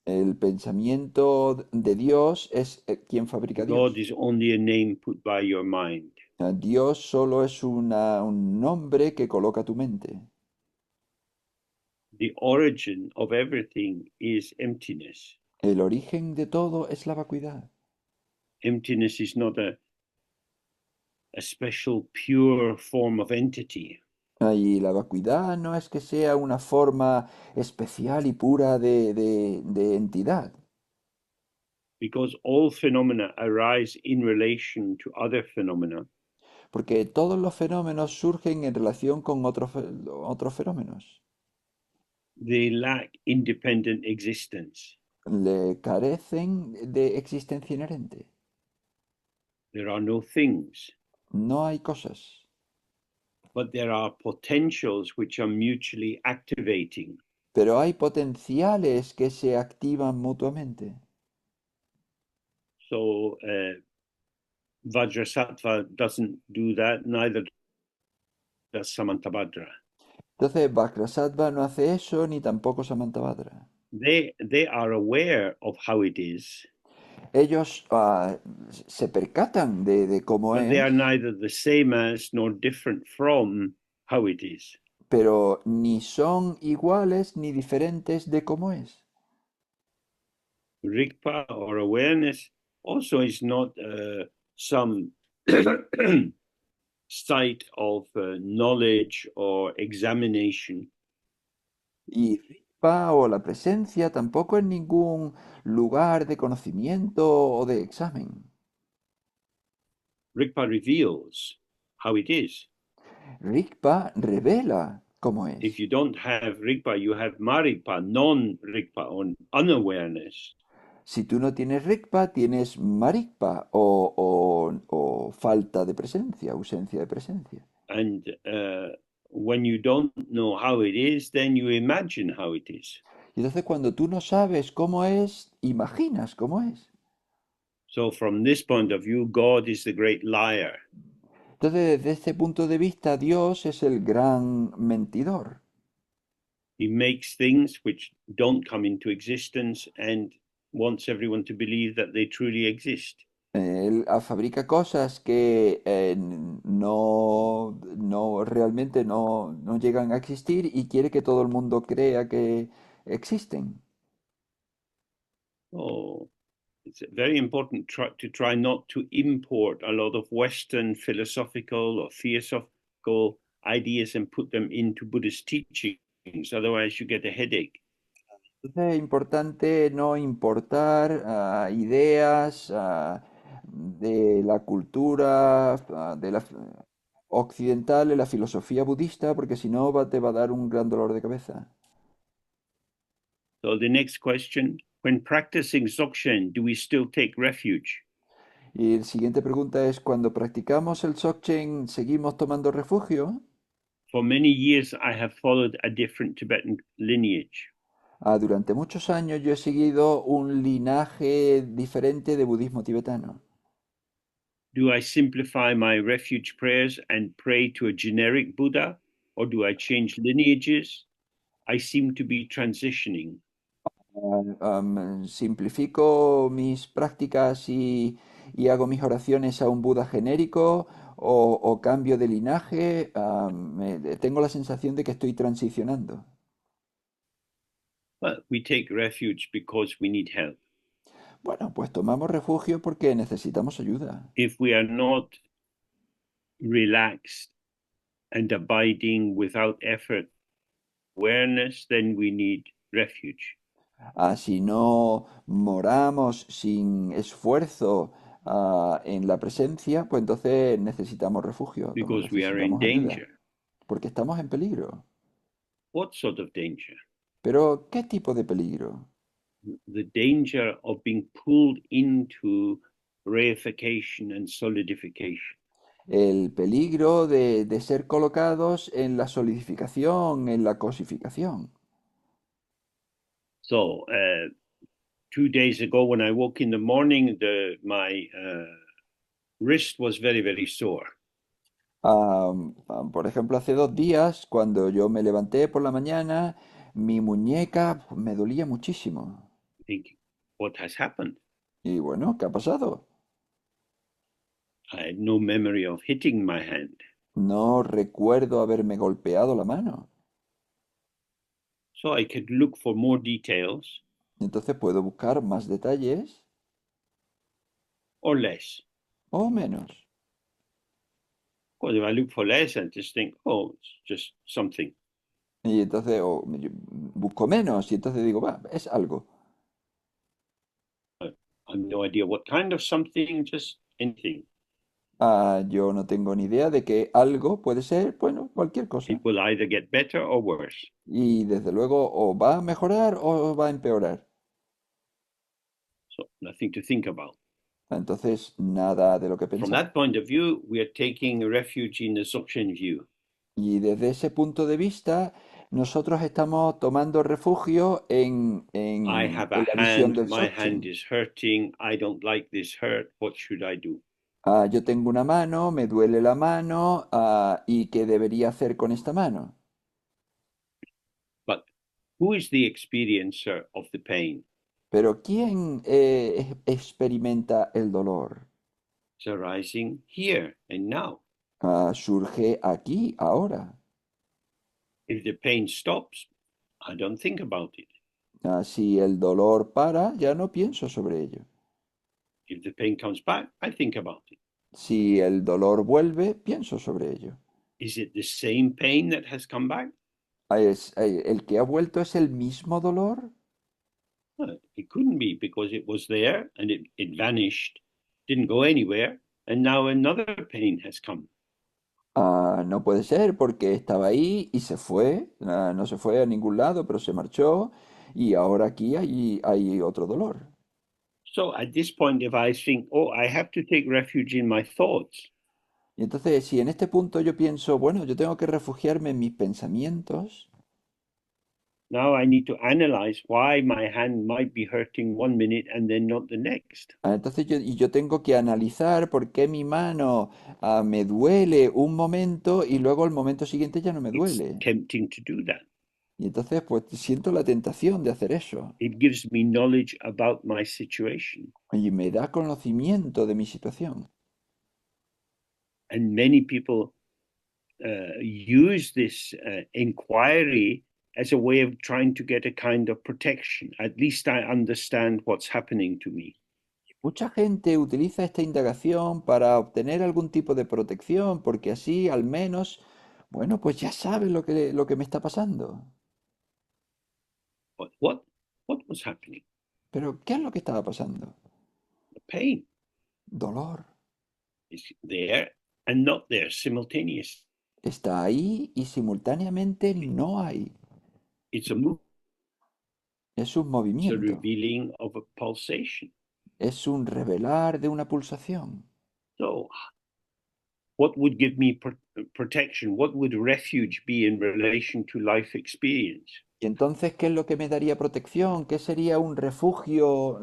[SPEAKER 3] El pensamiento de Dios es quien fabrica a Dios.
[SPEAKER 1] God is only a name put by your mind.
[SPEAKER 3] Dios solo es un nombre que coloca tu mente.
[SPEAKER 1] The origin of everything is emptiness.
[SPEAKER 3] El origen de todo es la vacuidad.
[SPEAKER 1] Emptiness is not a special pure form of entity.
[SPEAKER 3] Y la vacuidad no es que sea una forma especial y pura de entidad,
[SPEAKER 1] Because all phenomena arise in relation to other phenomena.
[SPEAKER 3] porque todos los fenómenos surgen en relación con otros fenómenos.
[SPEAKER 1] They lack independent existence.
[SPEAKER 3] Le carecen de existencia inherente.
[SPEAKER 1] There are no things,
[SPEAKER 3] No hay cosas,
[SPEAKER 1] but there are potentials which are mutually activating.
[SPEAKER 3] pero hay potenciales que se activan mutuamente.
[SPEAKER 1] So Vajrasattva doesn't do that, neither does Samantabhadra.
[SPEAKER 3] Entonces, Vajrasattva no hace eso, ni tampoco Samantabhadra.
[SPEAKER 1] They are aware of how it is,
[SPEAKER 3] Ellos se percatan de cómo
[SPEAKER 1] but they are
[SPEAKER 3] es,
[SPEAKER 1] neither the same as nor different from how it is.
[SPEAKER 3] pero ni son iguales ni diferentes de cómo es.
[SPEAKER 1] Rigpa or awareness also is not some site of knowledge or examination.
[SPEAKER 3] Y Rigpa o la presencia tampoco es ningún lugar de conocimiento o de examen.
[SPEAKER 1] Rigpa reveals how it is.
[SPEAKER 3] Rigpa revela cómo es.
[SPEAKER 1] If you don't have Rigpa, you have Marigpa, non-Rigpa, or unawareness.
[SPEAKER 3] Si tú no tienes Rigpa, tienes Marigpa o falta de presencia, ausencia de presencia.
[SPEAKER 1] And when you don't know how it is, then you imagine how it is.
[SPEAKER 3] Y entonces cuando tú no sabes cómo es, imaginas cómo es.
[SPEAKER 1] So from this point of view, God is the great liar.
[SPEAKER 3] Entonces, desde este punto de vista, Dios es el gran mentidor.
[SPEAKER 1] He makes things which don't come into existence and wants everyone to believe that they truly exist.
[SPEAKER 3] Él fabrica cosas que realmente no llegan a existir y quiere que todo el mundo crea que existen.
[SPEAKER 1] Oh, it's very important to try not to import a lot of Western philosophical or theosophical ideas and put them into Buddhist teachings. Otherwise, you get a headache.
[SPEAKER 3] Entonces es importante no importar ideas de la cultura occidental, de la filosofía budista, porque si no te va a dar un gran dolor de cabeza.
[SPEAKER 1] So the next question, when practicing Dzogchen, do we still take refuge?
[SPEAKER 3] Y la siguiente pregunta es, cuando practicamos el Dzogchen, ¿seguimos tomando refugio?
[SPEAKER 1] For many years, I have followed a different Tibetan lineage.
[SPEAKER 3] Durante muchos años yo he seguido un linaje diferente de budismo tibetano.
[SPEAKER 1] Do I simplify my refuge prayers and pray to a generic Buddha, or do I change lineages? I seem to be transitioning.
[SPEAKER 3] Simplifico mis prácticas y hago mis oraciones a un Buda genérico o cambio de linaje. Tengo la sensación de que estoy transicionando.
[SPEAKER 1] But we take refuge because we need help.
[SPEAKER 3] Bueno, pues tomamos refugio porque necesitamos ayuda.
[SPEAKER 1] If we are not relaxed and abiding without effort, awareness, then we need refuge
[SPEAKER 3] Si no moramos sin esfuerzo en la presencia, pues entonces necesitamos refugio,
[SPEAKER 1] because we are in
[SPEAKER 3] necesitamos ayuda,
[SPEAKER 1] danger.
[SPEAKER 3] porque estamos en peligro.
[SPEAKER 1] What sort of danger?
[SPEAKER 3] Pero, ¿qué tipo de peligro?
[SPEAKER 1] The danger of being pulled into reification and solidification.
[SPEAKER 3] El peligro de ser colocados en la solidificación, en la cosificación.
[SPEAKER 1] So, 2 days ago, when I woke in the morning, my wrist was very, very sore.
[SPEAKER 3] Por ejemplo, hace 2 días, cuando yo me levanté por la mañana, mi muñeca me dolía muchísimo.
[SPEAKER 1] Thinking, what has happened?
[SPEAKER 3] Y bueno, ¿qué ha pasado?
[SPEAKER 1] I had no memory of hitting my hand.
[SPEAKER 3] No recuerdo haberme golpeado la mano.
[SPEAKER 1] So I could look for more details
[SPEAKER 3] Entonces puedo buscar más detalles
[SPEAKER 1] or less.
[SPEAKER 3] o menos.
[SPEAKER 1] Because if I look for less, I just think, oh, it's just something.
[SPEAKER 3] Y entonces yo busco menos y entonces digo, va, es algo.
[SPEAKER 1] I have no idea what kind of something, just anything.
[SPEAKER 3] Yo no tengo ni idea de que algo puede ser, bueno, cualquier cosa.
[SPEAKER 1] It will either get better or worse.
[SPEAKER 3] Y desde luego o va a mejorar o va a empeorar.
[SPEAKER 1] So nothing to think about.
[SPEAKER 3] Entonces, nada de lo que
[SPEAKER 1] From
[SPEAKER 3] pensar.
[SPEAKER 1] that point of view, we are taking refuge in the Dzogchen view.
[SPEAKER 3] Y desde ese punto de vista, nosotros estamos tomando refugio
[SPEAKER 1] I have a
[SPEAKER 3] en la visión
[SPEAKER 1] hand,
[SPEAKER 3] del
[SPEAKER 1] my hand
[SPEAKER 3] Dzogchen.
[SPEAKER 1] is hurting, I don't like this hurt, what should I do?
[SPEAKER 3] Yo tengo una mano, me duele la mano, ¿y qué debería hacer con esta mano?
[SPEAKER 1] But who is the experiencer of the pain?
[SPEAKER 3] Pero ¿quién experimenta el dolor?
[SPEAKER 1] It's arising here and now.
[SPEAKER 3] Surge aquí, ahora.
[SPEAKER 1] If the pain stops, I don't think about it.
[SPEAKER 3] Si el dolor para, ya no pienso sobre ello.
[SPEAKER 1] If the pain comes back, I think about it.
[SPEAKER 3] Si el dolor vuelve, pienso sobre ello.
[SPEAKER 1] Is it the same pain that has come back?
[SPEAKER 3] ¿El que ha vuelto es el mismo dolor?
[SPEAKER 1] It couldn't be because it was there and it vanished, didn't go anywhere, and now another pain has come.
[SPEAKER 3] No puede ser porque estaba ahí y se fue. No se fue a ningún lado, pero se marchó y ahora aquí hay otro dolor.
[SPEAKER 1] So at this point, if I think, oh, I have to take refuge in my thoughts,
[SPEAKER 3] Y entonces, si en este punto yo pienso, bueno, yo tengo que refugiarme en mis pensamientos,
[SPEAKER 1] now I need to analyze why my hand might be hurting 1 minute and then not the next.
[SPEAKER 3] entonces yo tengo que analizar por qué mi mano me duele un momento y luego el momento siguiente ya no me
[SPEAKER 1] It's
[SPEAKER 3] duele.
[SPEAKER 1] tempting to do that.
[SPEAKER 3] Y entonces, pues siento la tentación de hacer eso.
[SPEAKER 1] It gives me knowledge about my situation.
[SPEAKER 3] Y me da conocimiento de mi situación.
[SPEAKER 1] And many people use this inquiry as a way of trying to get a kind of protection. At least I understand what's happening to me.
[SPEAKER 3] Mucha gente utiliza esta indagación para obtener algún tipo de protección, porque así al menos, bueno, pues ya sabe lo que me está pasando.
[SPEAKER 1] But what What was happening?
[SPEAKER 3] Pero ¿qué es lo que estaba pasando?
[SPEAKER 1] The pain
[SPEAKER 3] Dolor.
[SPEAKER 1] is there and not there simultaneously.
[SPEAKER 3] Está ahí y simultáneamente no hay.
[SPEAKER 1] It's a move.
[SPEAKER 3] Es un
[SPEAKER 1] It's a
[SPEAKER 3] movimiento.
[SPEAKER 1] revealing of a pulsation.
[SPEAKER 3] Es un revelar de una pulsación.
[SPEAKER 1] So, what would give me protection? What would refuge be in relation to life experience?
[SPEAKER 3] Y entonces, ¿qué es lo que me daría protección? ¿Qué sería un refugio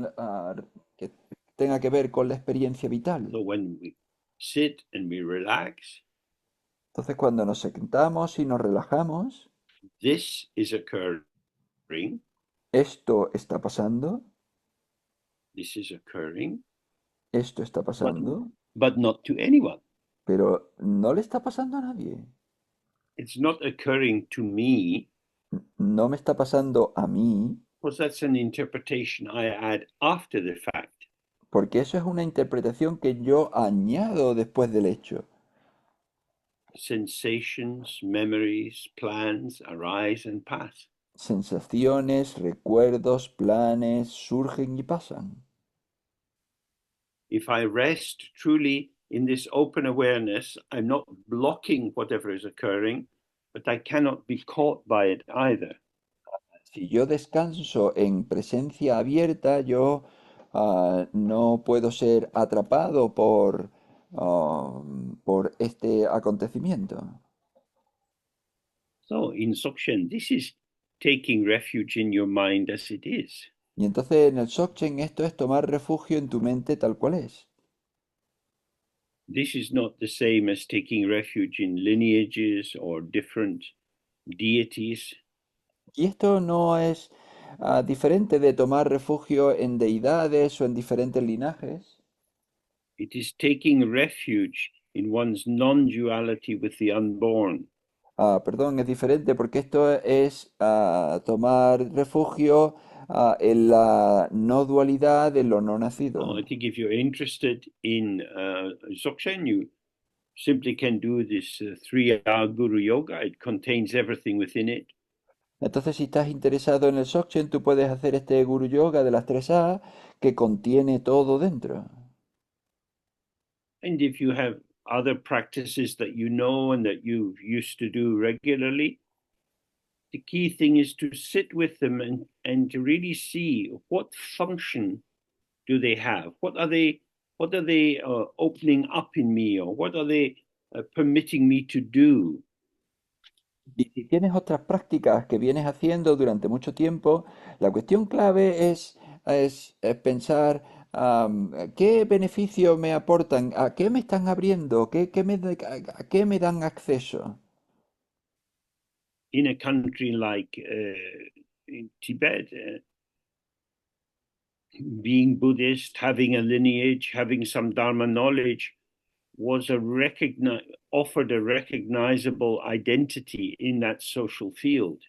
[SPEAKER 3] que tenga que ver con la experiencia vital?
[SPEAKER 1] So, when we sit and we relax,
[SPEAKER 3] Entonces, cuando nos sentamos y nos relajamos,
[SPEAKER 1] this is occurring,
[SPEAKER 3] esto está pasando,
[SPEAKER 1] this is occurring,
[SPEAKER 3] esto está
[SPEAKER 1] but,
[SPEAKER 3] pasando,
[SPEAKER 1] but not to anyone.
[SPEAKER 3] pero no le está pasando a nadie.
[SPEAKER 1] It's not occurring to me,
[SPEAKER 3] No me está pasando a mí,
[SPEAKER 1] because that's an interpretation I add after the fact.
[SPEAKER 3] porque eso es una interpretación que yo añado después del hecho.
[SPEAKER 1] Sensations, memories, plans arise and pass.
[SPEAKER 3] Sensaciones, recuerdos, planes surgen y pasan.
[SPEAKER 1] If I rest truly in this open awareness, I'm not blocking whatever is occurring, but I cannot be caught by it either.
[SPEAKER 3] Si yo descanso en presencia abierta, yo no puedo ser atrapado por este acontecimiento.
[SPEAKER 1] So in Dzogchen, this is taking refuge in your mind as it is.
[SPEAKER 3] Y entonces en el Dzogchen esto es tomar refugio en tu mente tal cual es.
[SPEAKER 1] This is not the same as taking refuge in lineages or different deities.
[SPEAKER 3] Y esto no es diferente de tomar refugio en deidades o en diferentes linajes.
[SPEAKER 1] It is taking refuge in one's non-duality with the unborn.
[SPEAKER 3] Perdón, es diferente porque esto es tomar refugio en la no dualidad de lo no nacido.
[SPEAKER 1] I think if you're interested in Dzogchen, you simply can do this 3-hour Guru Yoga. It contains everything within it.
[SPEAKER 3] Entonces, si estás interesado en el Dzogchen, tú puedes hacer este Guru Yoga de las 3A que contiene todo dentro.
[SPEAKER 1] And if you have other practices that you know and that you've used to do regularly, the key thing is to sit with them and to really see what function do they have? What are they opening up in me, or what are they permitting me to do?
[SPEAKER 3] Y si tienes otras prácticas que vienes haciendo durante mucho tiempo, la cuestión clave es pensar qué beneficio me aportan, a qué me están abriendo, a qué me dan acceso.
[SPEAKER 1] In a country like in Tibet, being Buddhist, having a lineage, having some Dharma knowledge was offered a recognizable identity in that social field.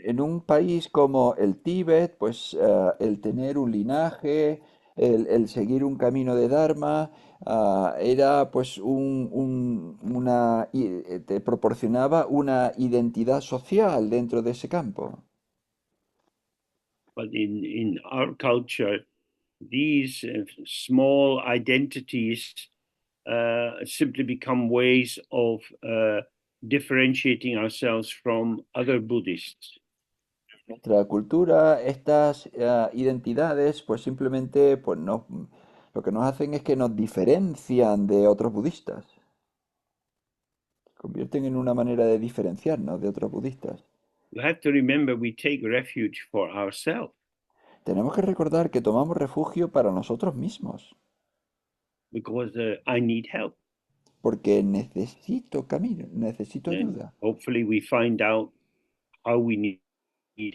[SPEAKER 3] En un país como el Tíbet, pues el tener un linaje, el seguir un camino de Dharma, era pues te proporcionaba una identidad social dentro de ese campo.
[SPEAKER 1] But in our culture, these small identities simply become ways of differentiating ourselves from other Buddhists.
[SPEAKER 3] Nuestra cultura, estas identidades, pues simplemente pues lo que nos hacen es que nos diferencian de otros budistas. Se convierten en una manera de diferenciarnos de otros budistas.
[SPEAKER 1] You have to remember we take refuge for ourselves.
[SPEAKER 3] Tenemos que recordar que tomamos refugio para nosotros mismos,
[SPEAKER 1] Because I need help.
[SPEAKER 3] porque necesito camino, necesito
[SPEAKER 1] And
[SPEAKER 3] ayuda.
[SPEAKER 1] hopefully we find out how we need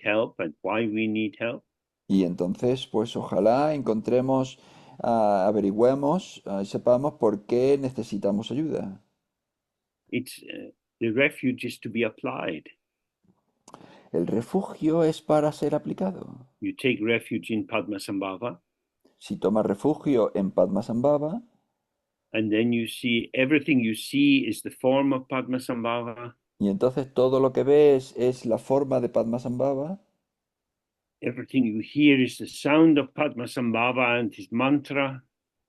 [SPEAKER 1] help and why we need help.
[SPEAKER 3] Y entonces, pues ojalá encontremos, averigüemos, y sepamos por qué necesitamos ayuda.
[SPEAKER 1] It's the refuge is to be applied.
[SPEAKER 3] El refugio es para ser aplicado.
[SPEAKER 1] You take refuge in Padmasambhava,
[SPEAKER 3] Si tomas refugio en Padmasambhava,
[SPEAKER 1] and then you see everything you see is the form of Padmasambhava.
[SPEAKER 3] y entonces todo lo que ves es la forma de Padmasambhava,
[SPEAKER 1] Everything you hear is the sound of Padmasambhava and his mantra.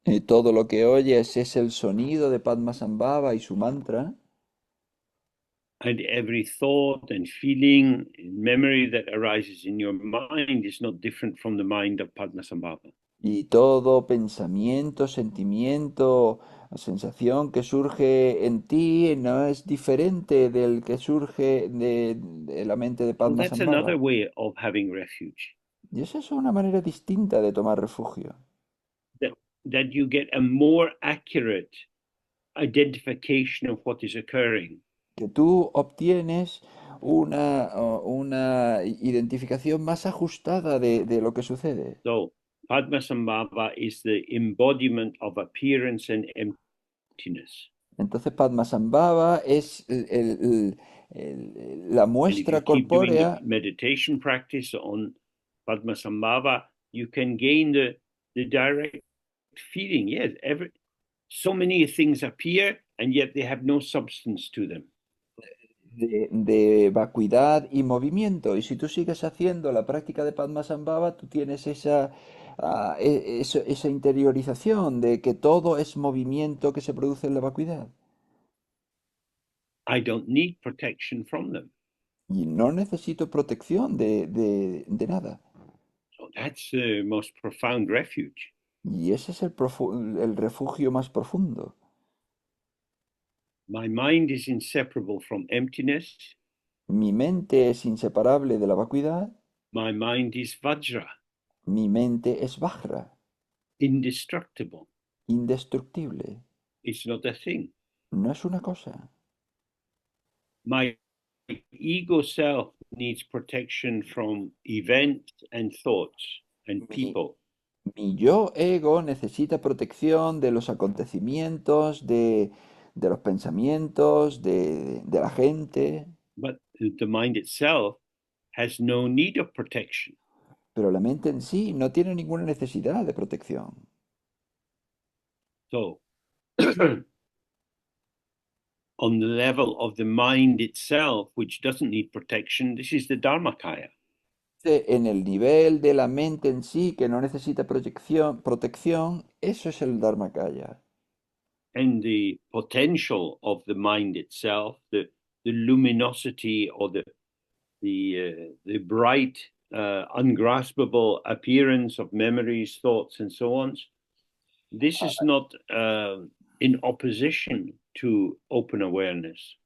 [SPEAKER 3] Y todo lo que oyes es el sonido de Padmasambhava y su mantra.
[SPEAKER 1] And every thought and feeling and memory that arises in your mind is not different from the mind of Padmasambhava.
[SPEAKER 3] Y todo pensamiento, sentimiento, sensación que surge en ti no es diferente del que surge de la mente de
[SPEAKER 1] So that's another
[SPEAKER 3] Padmasambhava.
[SPEAKER 1] way of having refuge.
[SPEAKER 3] Y esa es una manera distinta de tomar refugio.
[SPEAKER 1] That you get a more accurate identification of what is occurring.
[SPEAKER 3] Que tú obtienes una identificación más ajustada de lo que sucede.
[SPEAKER 1] So Padmasambhava is the embodiment of appearance and emptiness.
[SPEAKER 3] Entonces Padmasambhava es la
[SPEAKER 1] And if you
[SPEAKER 3] muestra
[SPEAKER 1] keep doing the
[SPEAKER 3] corpórea.
[SPEAKER 1] meditation practice on Padmasambhava, you can gain the direct feeling. Yes, so many things appear and yet they have no substance to them.
[SPEAKER 3] De vacuidad y movimiento. Y si tú sigues haciendo la práctica de Padmasambhava, tú tienes esa interiorización de que todo es movimiento que se produce en la vacuidad.
[SPEAKER 1] I don't need protection from them.
[SPEAKER 3] Y no necesito protección de nada.
[SPEAKER 1] So that's the most profound refuge.
[SPEAKER 3] Y ese es el refugio más profundo.
[SPEAKER 1] My mind is inseparable from emptiness.
[SPEAKER 3] Mi mente es inseparable de la vacuidad.
[SPEAKER 1] My mind is Vajra,
[SPEAKER 3] Mi mente es Vajra,
[SPEAKER 1] indestructible.
[SPEAKER 3] indestructible.
[SPEAKER 1] It's not a thing.
[SPEAKER 3] No es una cosa.
[SPEAKER 1] My ego self needs protection from events and thoughts and
[SPEAKER 3] Mi,
[SPEAKER 1] people.
[SPEAKER 3] mi yo ego necesita protección de los acontecimientos, de los pensamientos, de la gente,
[SPEAKER 1] But the mind itself has no need of protection.
[SPEAKER 3] pero la mente en sí no tiene ninguna necesidad de protección.
[SPEAKER 1] So, on the level of the mind itself, which doesn't need protection, this is the Dharmakaya.
[SPEAKER 3] En el nivel de la mente en sí, que no necesita protección, eso es el Dharmakaya.
[SPEAKER 1] And the potential of the mind itself, the luminosity or the bright, ungraspable appearance of memories, thoughts, and so on. This is not in opposition to open awareness.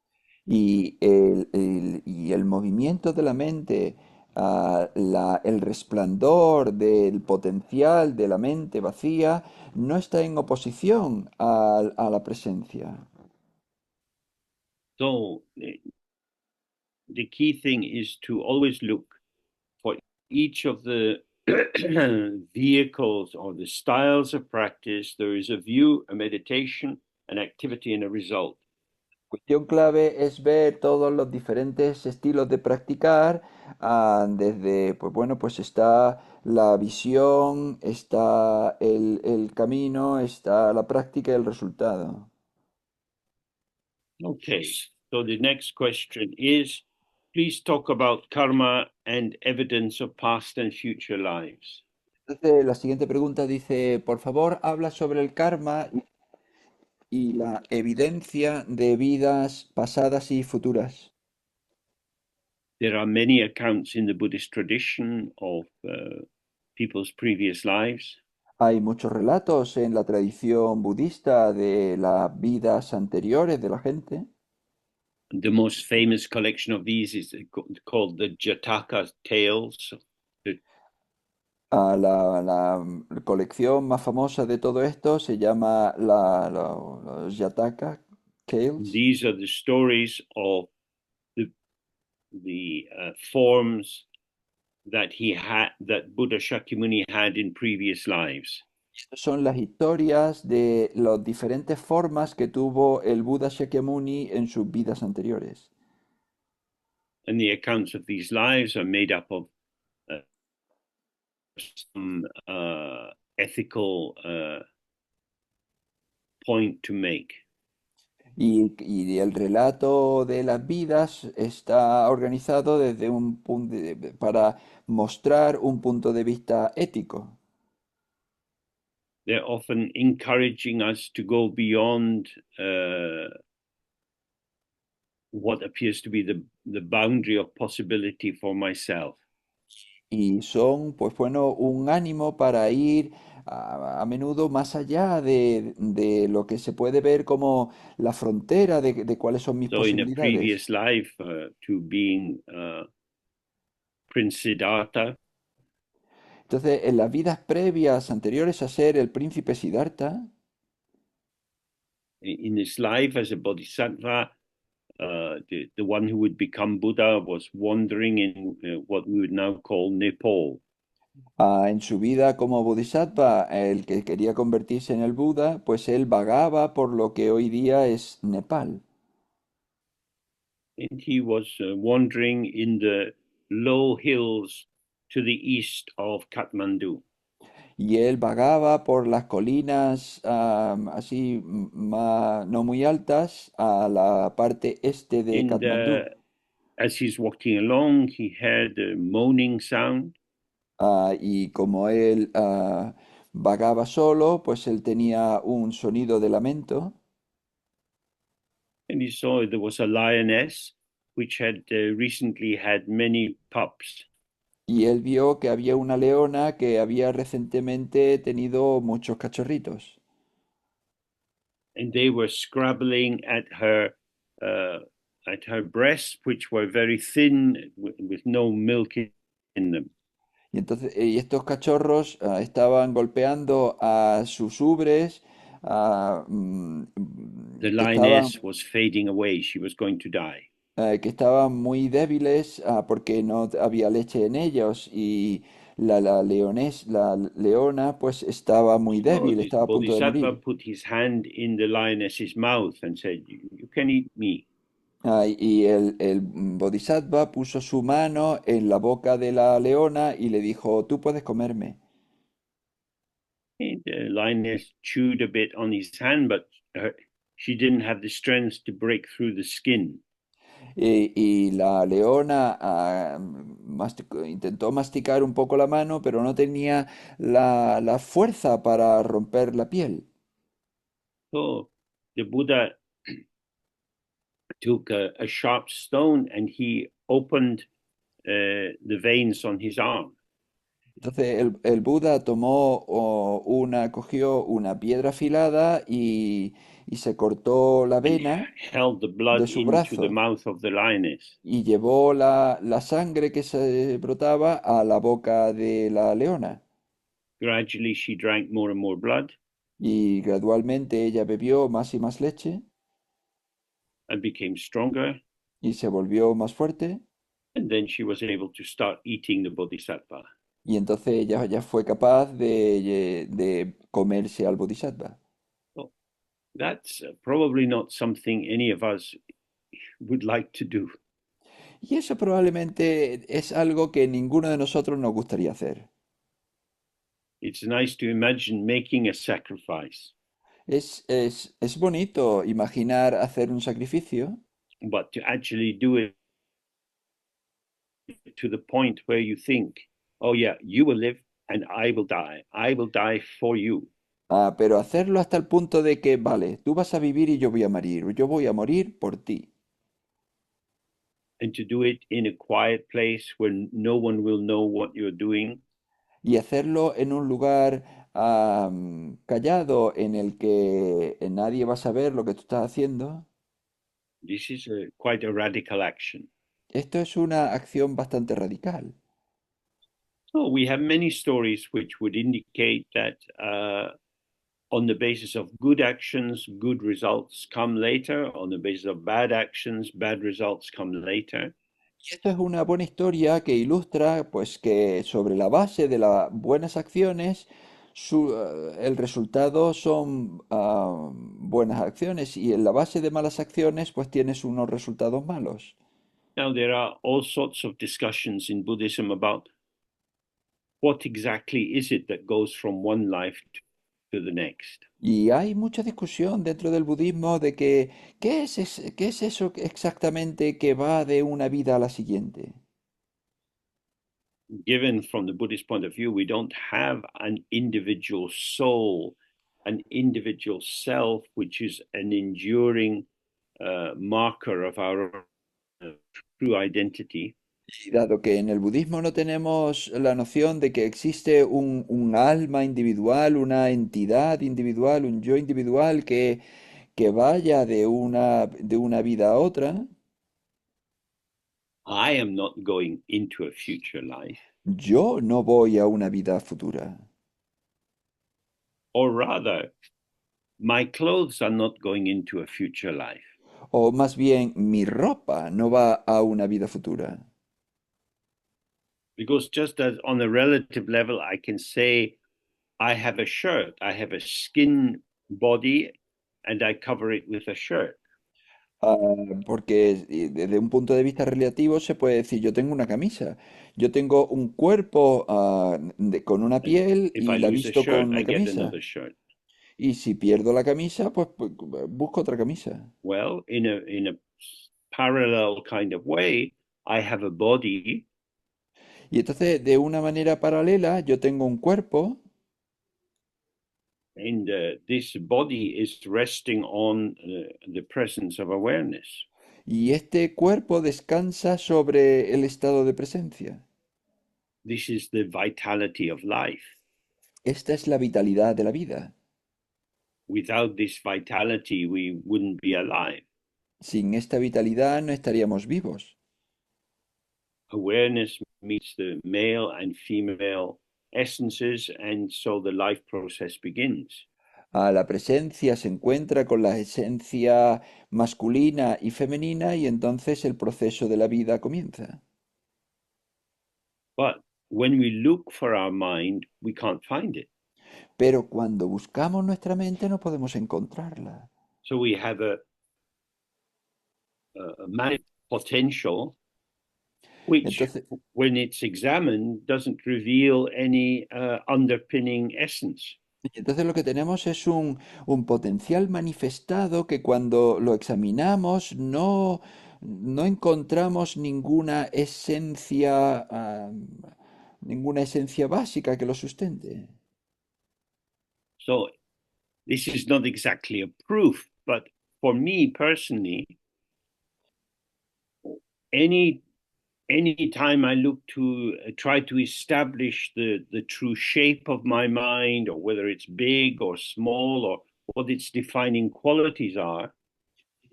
[SPEAKER 3] Y y el movimiento de la mente, el resplandor del potencial de la mente vacía, no está en oposición a la presencia.
[SPEAKER 1] So the key thing is to always look for each of the vehicles or the styles of practice. There is a view, a meditation, an activity, and a result.
[SPEAKER 3] Cuestión clave es ver todos los diferentes estilos de practicar, desde, pues bueno, pues está la visión, está el camino, está la práctica y el resultado.
[SPEAKER 1] Okay, so the next question is, please talk about karma and evidence of past and future lives.
[SPEAKER 3] Entonces, la siguiente pregunta dice, por favor, habla sobre el karma y la evidencia de vidas pasadas y futuras.
[SPEAKER 1] There are many accounts in the Buddhist tradition of people's previous lives.
[SPEAKER 3] Hay muchos relatos en la tradición budista de las vidas anteriores de la gente.
[SPEAKER 1] The most famous collection of these is called the Jataka Tales.
[SPEAKER 3] La colección más famosa de todo esto se llama los Yataka Tales.
[SPEAKER 1] These are the stories of the forms that Buddha Shakyamuni had in previous lives.
[SPEAKER 3] Son las historias de las diferentes formas que tuvo el Buda Shakyamuni en sus vidas anteriores.
[SPEAKER 1] And the accounts of these lives are made up of some ethical point to make.
[SPEAKER 3] Y el relato de las vidas está organizado desde para mostrar un punto de vista ético.
[SPEAKER 1] They're often encouraging us to go beyond what appears to be the boundary of possibility for myself.
[SPEAKER 3] Y son, pues bueno, un ánimo para ir a menudo más allá de lo que se puede ver como la frontera de cuáles son mis
[SPEAKER 1] So in a
[SPEAKER 3] posibilidades.
[SPEAKER 1] previous life, to being Prince Siddhartha,
[SPEAKER 3] Entonces, en las vidas previas anteriores a ser el príncipe Siddhartha,
[SPEAKER 1] in his life as a bodhisattva, the one who would become Buddha was wandering in what we would now call Nepal.
[SPEAKER 3] en su vida como bodhisattva, el que quería convertirse en el Buda, pues él vagaba por lo que hoy día es Nepal.
[SPEAKER 1] And he was wandering in the low hills to the east of Kathmandu.
[SPEAKER 3] Y él vagaba por las colinas así no muy altas a la parte este de
[SPEAKER 1] And
[SPEAKER 3] Katmandú.
[SPEAKER 1] as he's walking along, he heard a moaning sound,
[SPEAKER 3] Y como él vagaba solo, pues él tenía un sonido de lamento
[SPEAKER 1] and he saw there was a lioness which had recently had many pups.
[SPEAKER 3] y él vio que había una leona que había recientemente tenido muchos cachorritos.
[SPEAKER 1] And they were scrabbling uh, at her breasts, which were very thin, with no milk in them.
[SPEAKER 3] Y entonces, y estos cachorros estaban golpeando a sus ubres,
[SPEAKER 1] The
[SPEAKER 3] que estaban
[SPEAKER 1] lioness was fading away; she was going to die.
[SPEAKER 3] muy débiles porque no había leche en ellos y la leona pues estaba muy
[SPEAKER 1] So
[SPEAKER 3] débil,
[SPEAKER 1] the
[SPEAKER 3] estaba a punto de
[SPEAKER 1] bodhisattva
[SPEAKER 3] morir.
[SPEAKER 1] put his hand in the lioness's mouth and said, "You can eat me."
[SPEAKER 3] Y el bodhisattva puso su mano en la boca de la leona y le dijo, tú puedes comerme.
[SPEAKER 1] And the lioness chewed a bit on his hand, but she didn't have the strength to break through the skin.
[SPEAKER 3] Y la leona intentó masticar un poco la mano, pero no tenía la fuerza para romper la piel.
[SPEAKER 1] So the Buddha took a sharp stone and he opened the veins on his arm
[SPEAKER 3] Entonces el Buda cogió una piedra afilada y se cortó la
[SPEAKER 1] and
[SPEAKER 3] vena
[SPEAKER 1] held the
[SPEAKER 3] de
[SPEAKER 1] blood
[SPEAKER 3] su
[SPEAKER 1] into the
[SPEAKER 3] brazo
[SPEAKER 1] mouth of the lioness.
[SPEAKER 3] y llevó la sangre que se brotaba a la boca de la leona.
[SPEAKER 1] Gradually, she drank more and more blood
[SPEAKER 3] Y gradualmente ella bebió más y más leche
[SPEAKER 1] and became stronger.
[SPEAKER 3] y se volvió más fuerte
[SPEAKER 1] And then she was able to start eating the bodhisattva.
[SPEAKER 3] y entonces ella ya fue capaz de comerse al bodhisattva.
[SPEAKER 1] Well, that's probably not something any of us would like to do.
[SPEAKER 3] Y eso probablemente es algo que ninguno de nosotros nos gustaría hacer.
[SPEAKER 1] It's nice to imagine making a sacrifice,
[SPEAKER 3] Es bonito imaginar hacer un sacrificio,
[SPEAKER 1] but to actually do it to the point where you think, oh, yeah, you will live and I will die. I will die for you.
[SPEAKER 3] pero hacerlo hasta el punto de que, vale, tú vas a vivir y yo voy a morir, yo voy a morir por ti.
[SPEAKER 1] And to do it in a quiet place where no one will know what you're doing.
[SPEAKER 3] Y hacerlo en un lugar callado en el que nadie va a saber lo que tú estás haciendo.
[SPEAKER 1] This is quite a radical action.
[SPEAKER 3] Esto es una acción bastante radical.
[SPEAKER 1] So we have many stories which would indicate that on the basis of good actions, good results come later. On the basis of bad actions, bad results come later.
[SPEAKER 3] Y esto es una buena historia que ilustra, pues, que sobre la base de las buenas acciones, el resultado son buenas acciones y en la base de malas acciones, pues tienes unos resultados malos.
[SPEAKER 1] Now, there are all sorts of discussions in Buddhism about what exactly is it that goes from one life to the next.
[SPEAKER 3] Y hay mucha discusión dentro del budismo de que qué es eso exactamente que va de una vida a la siguiente.
[SPEAKER 1] Given from the Buddhist point of view, we don't have an individual soul, an individual self, which is an enduring marker of our true identity.
[SPEAKER 3] Y dado que en el budismo no tenemos la noción de que existe un alma individual, una entidad individual, un yo individual que vaya de una vida a otra,
[SPEAKER 1] I am not going into a future life,
[SPEAKER 3] yo no voy a una vida futura.
[SPEAKER 1] or rather, my clothes are not going into a future life.
[SPEAKER 3] O más bien, mi ropa no va a una vida futura.
[SPEAKER 1] Because just as on a relative level, I can say, I have a shirt, I have a skin body, and I cover it with a shirt.
[SPEAKER 3] Ah, porque desde un punto de vista relativo se puede decir, yo tengo una camisa, yo tengo un cuerpo con una
[SPEAKER 1] And
[SPEAKER 3] piel
[SPEAKER 1] if I
[SPEAKER 3] y la
[SPEAKER 1] lose a
[SPEAKER 3] visto
[SPEAKER 1] shirt,
[SPEAKER 3] con
[SPEAKER 1] I
[SPEAKER 3] una
[SPEAKER 1] get
[SPEAKER 3] camisa.
[SPEAKER 1] another shirt.
[SPEAKER 3] Y si pierdo la camisa, pues busco otra camisa.
[SPEAKER 1] Well, in a parallel kind of way, I have a body,
[SPEAKER 3] Y entonces, de una manera paralela, yo tengo un cuerpo
[SPEAKER 1] and this body is resting on the presence of awareness.
[SPEAKER 3] y este cuerpo descansa sobre el estado de presencia.
[SPEAKER 1] This is the vitality of life.
[SPEAKER 3] Esta es la vitalidad de la vida.
[SPEAKER 1] Without this vitality, we wouldn't be alive.
[SPEAKER 3] Sin esta vitalidad no estaríamos vivos.
[SPEAKER 1] Awareness meets the male and female essences, and so the life process begins.
[SPEAKER 3] A la presencia se encuentra con la esencia masculina y femenina y entonces el proceso de la vida comienza.
[SPEAKER 1] But when we look for our mind, we can't find it.
[SPEAKER 3] Pero cuando buscamos nuestra mente no podemos encontrarla.
[SPEAKER 1] So we have a manic potential, which,
[SPEAKER 3] Entonces,
[SPEAKER 1] when it's examined, doesn't reveal any underpinning essence.
[SPEAKER 3] entonces lo que tenemos es un potencial manifestado que cuando lo examinamos no encontramos ninguna esencia básica que lo sustente.
[SPEAKER 1] So this is not exactly a proof, but for me personally, any any time I look to try to establish the true shape of my mind, or whether it's big or small, or what its defining qualities are,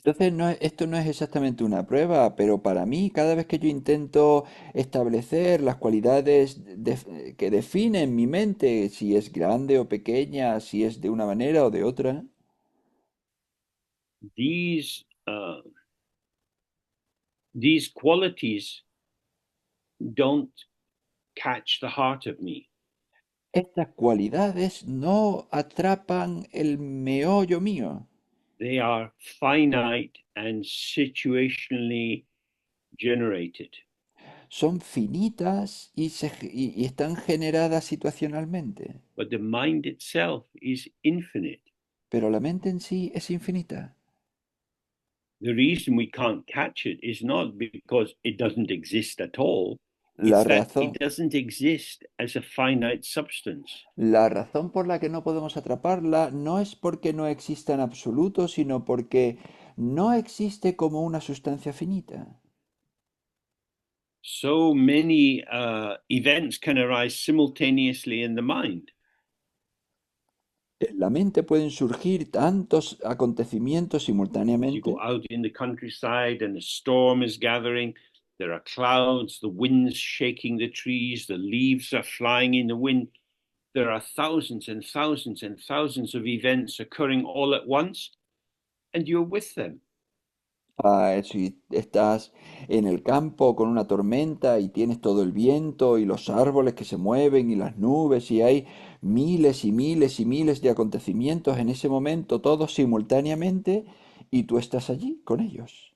[SPEAKER 3] Entonces, esto no es exactamente una prueba, pero para mí, cada vez que yo intento establecer las cualidades que definen mi mente, si es grande o pequeña, si es de una manera o de otra,
[SPEAKER 1] these these qualities don't catch the heart of me.
[SPEAKER 3] estas cualidades no atrapan el meollo mío.
[SPEAKER 1] They are finite and situationally generated.
[SPEAKER 3] Son finitas y están generadas situacionalmente,
[SPEAKER 1] But the mind itself is infinite.
[SPEAKER 3] pero la mente en sí es infinita.
[SPEAKER 1] The reason we can't catch it is not because it doesn't exist at all,
[SPEAKER 3] La
[SPEAKER 1] it's that it
[SPEAKER 3] razón,
[SPEAKER 1] doesn't exist as a finite substance.
[SPEAKER 3] La razón por la que no podemos atraparla no es porque no exista en absoluto, sino porque no existe como una sustancia finita.
[SPEAKER 1] So many events can arise simultaneously in the mind.
[SPEAKER 3] En la mente pueden surgir tantos acontecimientos
[SPEAKER 1] As you go
[SPEAKER 3] simultáneamente.
[SPEAKER 1] out in the countryside and a storm is gathering, there are clouds, the wind's shaking the trees, the leaves are flying in the wind. There are thousands and thousands and thousands of events occurring all at once, and you're with them.
[SPEAKER 3] Si estás en el campo con una tormenta y tienes todo el viento y los árboles que se mueven y las nubes y hay miles y miles y miles de acontecimientos en ese momento, todos simultáneamente, y tú estás allí con ellos.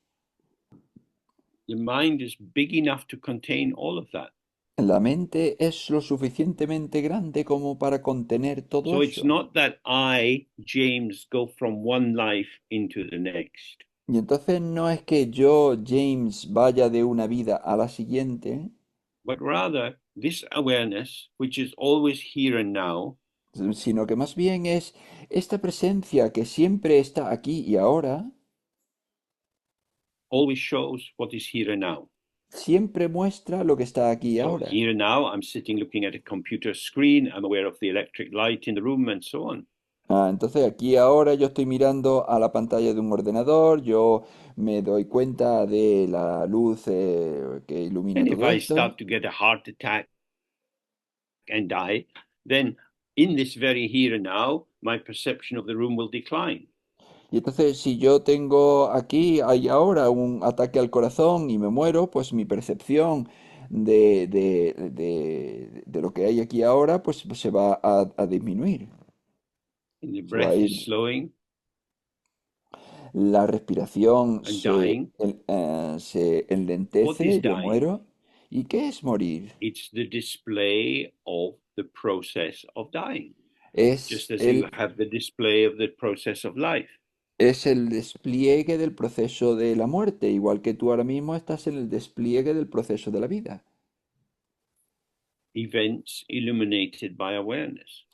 [SPEAKER 1] The mind is big enough to contain all of that.
[SPEAKER 3] La mente es lo suficientemente grande como para contener todo
[SPEAKER 1] So it's
[SPEAKER 3] eso.
[SPEAKER 1] not that I, James, go from one life into the next,
[SPEAKER 3] Y entonces no es que yo, James, vaya de una vida a la siguiente,
[SPEAKER 1] but rather this awareness, which is always here and now,
[SPEAKER 3] sino que más bien es esta presencia que siempre está aquí y ahora,
[SPEAKER 1] always shows what is here and now.
[SPEAKER 3] siempre muestra lo que está aquí y
[SPEAKER 1] So
[SPEAKER 3] ahora.
[SPEAKER 1] here and now, I'm sitting looking at a computer screen. I'm aware of the electric light in the room and so on.
[SPEAKER 3] Entonces aquí ahora yo estoy mirando a la pantalla de un ordenador, yo me doy cuenta de la luz que ilumina
[SPEAKER 1] And if
[SPEAKER 3] todo
[SPEAKER 1] I
[SPEAKER 3] esto.
[SPEAKER 1] start to get a heart attack and die, then in this very here and now, my perception of the room will decline.
[SPEAKER 3] Y entonces si yo tengo aquí, hay ahora un ataque al corazón y me muero, pues mi percepción de lo que hay aquí ahora, pues se va a disminuir.
[SPEAKER 1] And the
[SPEAKER 3] Se va a
[SPEAKER 1] breath is
[SPEAKER 3] ir.
[SPEAKER 1] slowing
[SPEAKER 3] La respiración
[SPEAKER 1] and dying.
[SPEAKER 3] se
[SPEAKER 1] What is
[SPEAKER 3] enlentece, yo
[SPEAKER 1] dying?
[SPEAKER 3] muero. ¿Y qué es morir?
[SPEAKER 1] It's the display of the process of dying,
[SPEAKER 3] Es
[SPEAKER 1] just as you
[SPEAKER 3] el,
[SPEAKER 1] have the display of the process of life.
[SPEAKER 3] es el despliegue del proceso de la muerte, igual que tú ahora mismo estás en el despliegue del proceso de la vida.
[SPEAKER 1] Events illuminated by awareness,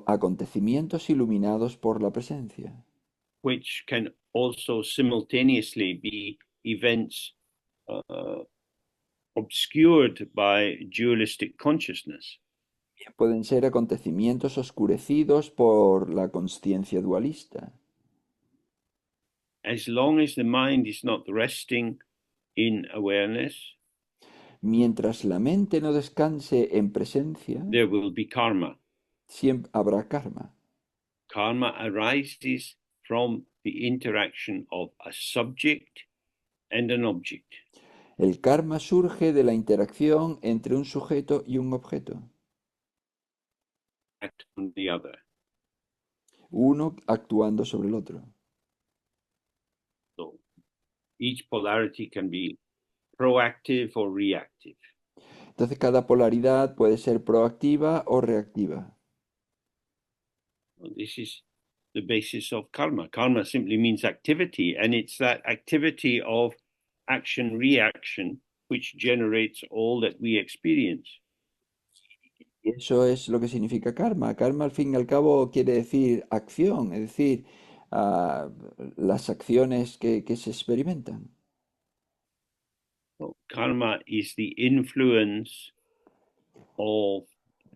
[SPEAKER 3] Acontecimientos iluminados por la presencia,
[SPEAKER 1] which can also simultaneously be events uh, obscured by dualistic consciousness.
[SPEAKER 3] pueden ser acontecimientos oscurecidos por la consciencia dualista.
[SPEAKER 1] As long as the mind is not resting in awareness,
[SPEAKER 3] Mientras la mente no descanse en presencia,
[SPEAKER 1] there will be karma.
[SPEAKER 3] siempre habrá karma.
[SPEAKER 1] Karma arises from the interaction of a subject and an object.
[SPEAKER 3] El karma surge de la interacción entre un sujeto y un objeto,
[SPEAKER 1] Act on the other.
[SPEAKER 3] uno actuando sobre el otro.
[SPEAKER 1] So each polarity can be proactive or reactive.
[SPEAKER 3] Entonces cada polaridad puede ser proactiva o reactiva.
[SPEAKER 1] Well, this is the basis of karma. Karma simply means activity, and it's that activity of action reaction which generates all that we experience.
[SPEAKER 3] Y eso es lo que significa karma. Karma al fin y al cabo quiere decir acción, es decir, ah, las acciones que se experimentan.
[SPEAKER 1] So karma is the influence of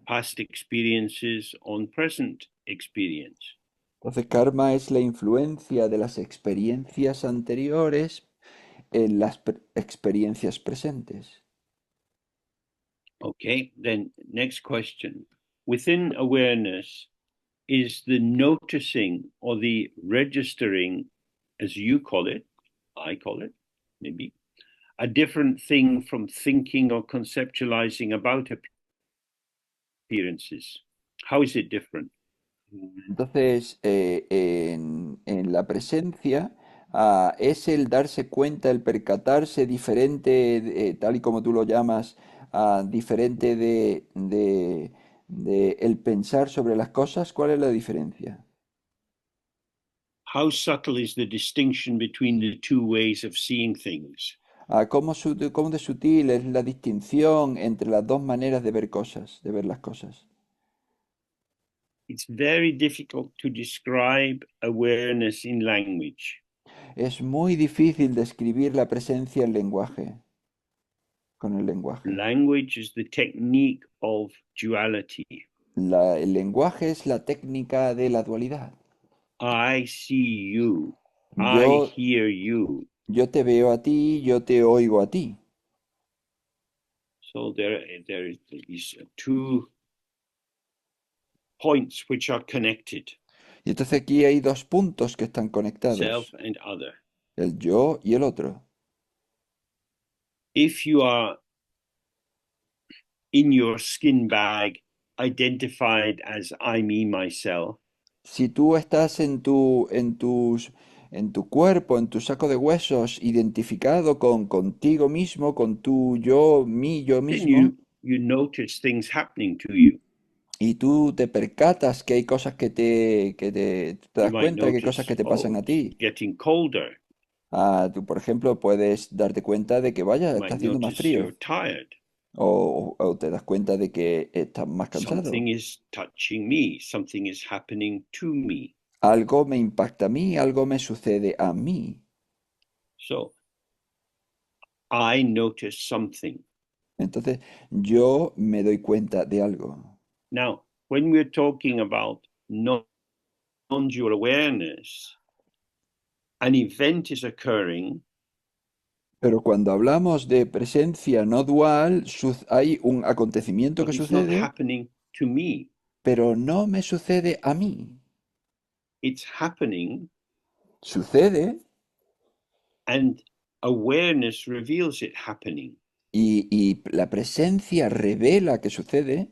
[SPEAKER 1] past experiences on present experience.
[SPEAKER 3] Entonces karma es la influencia de las experiencias anteriores en las experiencias presentes.
[SPEAKER 1] Okay, then next question. Within awareness, is the noticing or the registering, as you call it, I call it, maybe, a different thing from thinking or conceptualizing about appearances? How is it different?
[SPEAKER 3] Entonces, en la presencia es el darse cuenta, el percatarse diferente, tal y como tú lo llamas, diferente de el pensar sobre las cosas. ¿Cuál es la diferencia?
[SPEAKER 1] How subtle is the distinction between the two ways of seeing things?
[SPEAKER 3] ¿Cómo de sutil es la distinción entre las dos maneras de ver cosas, de ver las cosas?
[SPEAKER 1] It's very difficult to describe awareness in language.
[SPEAKER 3] Es muy difícil describir la presencia en lenguaje, con el lenguaje.
[SPEAKER 1] Language is the technique of duality.
[SPEAKER 3] El lenguaje es la técnica de la dualidad.
[SPEAKER 1] I see you. I
[SPEAKER 3] Yo,
[SPEAKER 1] hear you.
[SPEAKER 3] yo te veo a ti, yo te oigo a ti.
[SPEAKER 1] So there is these two points which are connected,
[SPEAKER 3] Y entonces aquí hay dos puntos que están
[SPEAKER 1] self
[SPEAKER 3] conectados,
[SPEAKER 1] and other.
[SPEAKER 3] el yo y el otro.
[SPEAKER 1] If you are in your skin bag, identified as I, me, myself,
[SPEAKER 3] Si tú estás en tu cuerpo, en tu saco de huesos, identificado contigo mismo, con tu yo, mi yo
[SPEAKER 1] then you
[SPEAKER 3] mismo,
[SPEAKER 1] you notice things happening to you.
[SPEAKER 3] Y tú te percatas que hay cosas te
[SPEAKER 1] You
[SPEAKER 3] das
[SPEAKER 1] might
[SPEAKER 3] cuenta que hay cosas
[SPEAKER 1] notice,
[SPEAKER 3] que te pasan
[SPEAKER 1] oh,
[SPEAKER 3] a
[SPEAKER 1] it's
[SPEAKER 3] ti.
[SPEAKER 1] getting colder.
[SPEAKER 3] Tú, por ejemplo, puedes darte cuenta de que, vaya,
[SPEAKER 1] You
[SPEAKER 3] está
[SPEAKER 1] might
[SPEAKER 3] haciendo más
[SPEAKER 1] notice
[SPEAKER 3] frío.
[SPEAKER 1] you're tired.
[SPEAKER 3] O te das cuenta de que estás más cansado.
[SPEAKER 1] Something is touching me. Something is happening to me.
[SPEAKER 3] Algo me impacta a mí, algo me sucede a mí.
[SPEAKER 1] So I notice something.
[SPEAKER 3] Entonces, yo me doy cuenta de algo.
[SPEAKER 1] Now, when we're talking about non-dual awareness, an event is occurring,
[SPEAKER 3] Pero cuando hablamos de presencia no dual, hay un acontecimiento que
[SPEAKER 1] but it's not
[SPEAKER 3] sucede,
[SPEAKER 1] happening to me.
[SPEAKER 3] pero no me sucede a mí.
[SPEAKER 1] It's happening,
[SPEAKER 3] Sucede
[SPEAKER 1] and awareness reveals it happening.
[SPEAKER 3] y la presencia revela que sucede,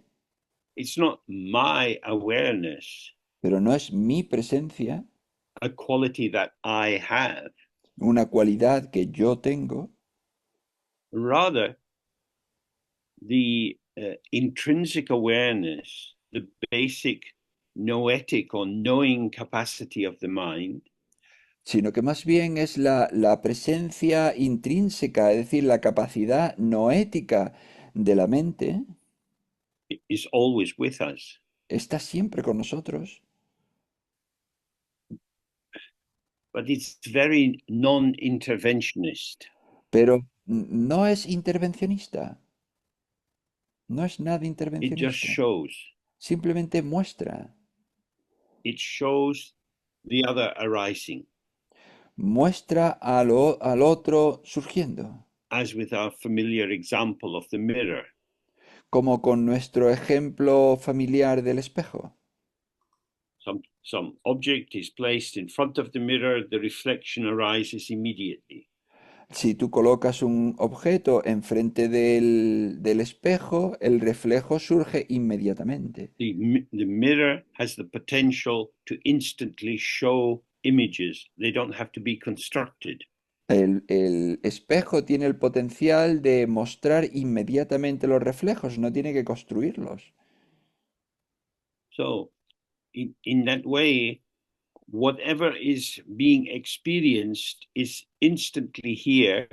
[SPEAKER 1] It's not my awareness,
[SPEAKER 3] pero no es mi presencia,
[SPEAKER 1] a quality that I have.
[SPEAKER 3] una cualidad que yo tengo,
[SPEAKER 1] Rather, the intrinsic awareness, the basic noetic or knowing capacity of the mind,
[SPEAKER 3] sino que más bien es la presencia intrínseca, es decir, la capacidad noética de la mente,
[SPEAKER 1] is always with us.
[SPEAKER 3] está siempre con nosotros,
[SPEAKER 1] But it's very non-interventionist.
[SPEAKER 3] pero no es intervencionista, no es nada
[SPEAKER 1] It just
[SPEAKER 3] intervencionista,
[SPEAKER 1] shows.
[SPEAKER 3] simplemente muestra,
[SPEAKER 1] It shows the other arising,
[SPEAKER 3] muestra al otro surgiendo,
[SPEAKER 1] as with our familiar example of the mirror.
[SPEAKER 3] como con nuestro ejemplo familiar del espejo.
[SPEAKER 1] Some object is placed in front of the mirror, the reflection arises immediately.
[SPEAKER 3] Si tú colocas un objeto enfrente del espejo, el reflejo surge inmediatamente.
[SPEAKER 1] The mirror has the potential to instantly show images. They don't have to be constructed.
[SPEAKER 3] El espejo tiene el potencial de mostrar inmediatamente los reflejos, no tiene que construirlos.
[SPEAKER 1] So, in that way, whatever is being experienced is instantly here.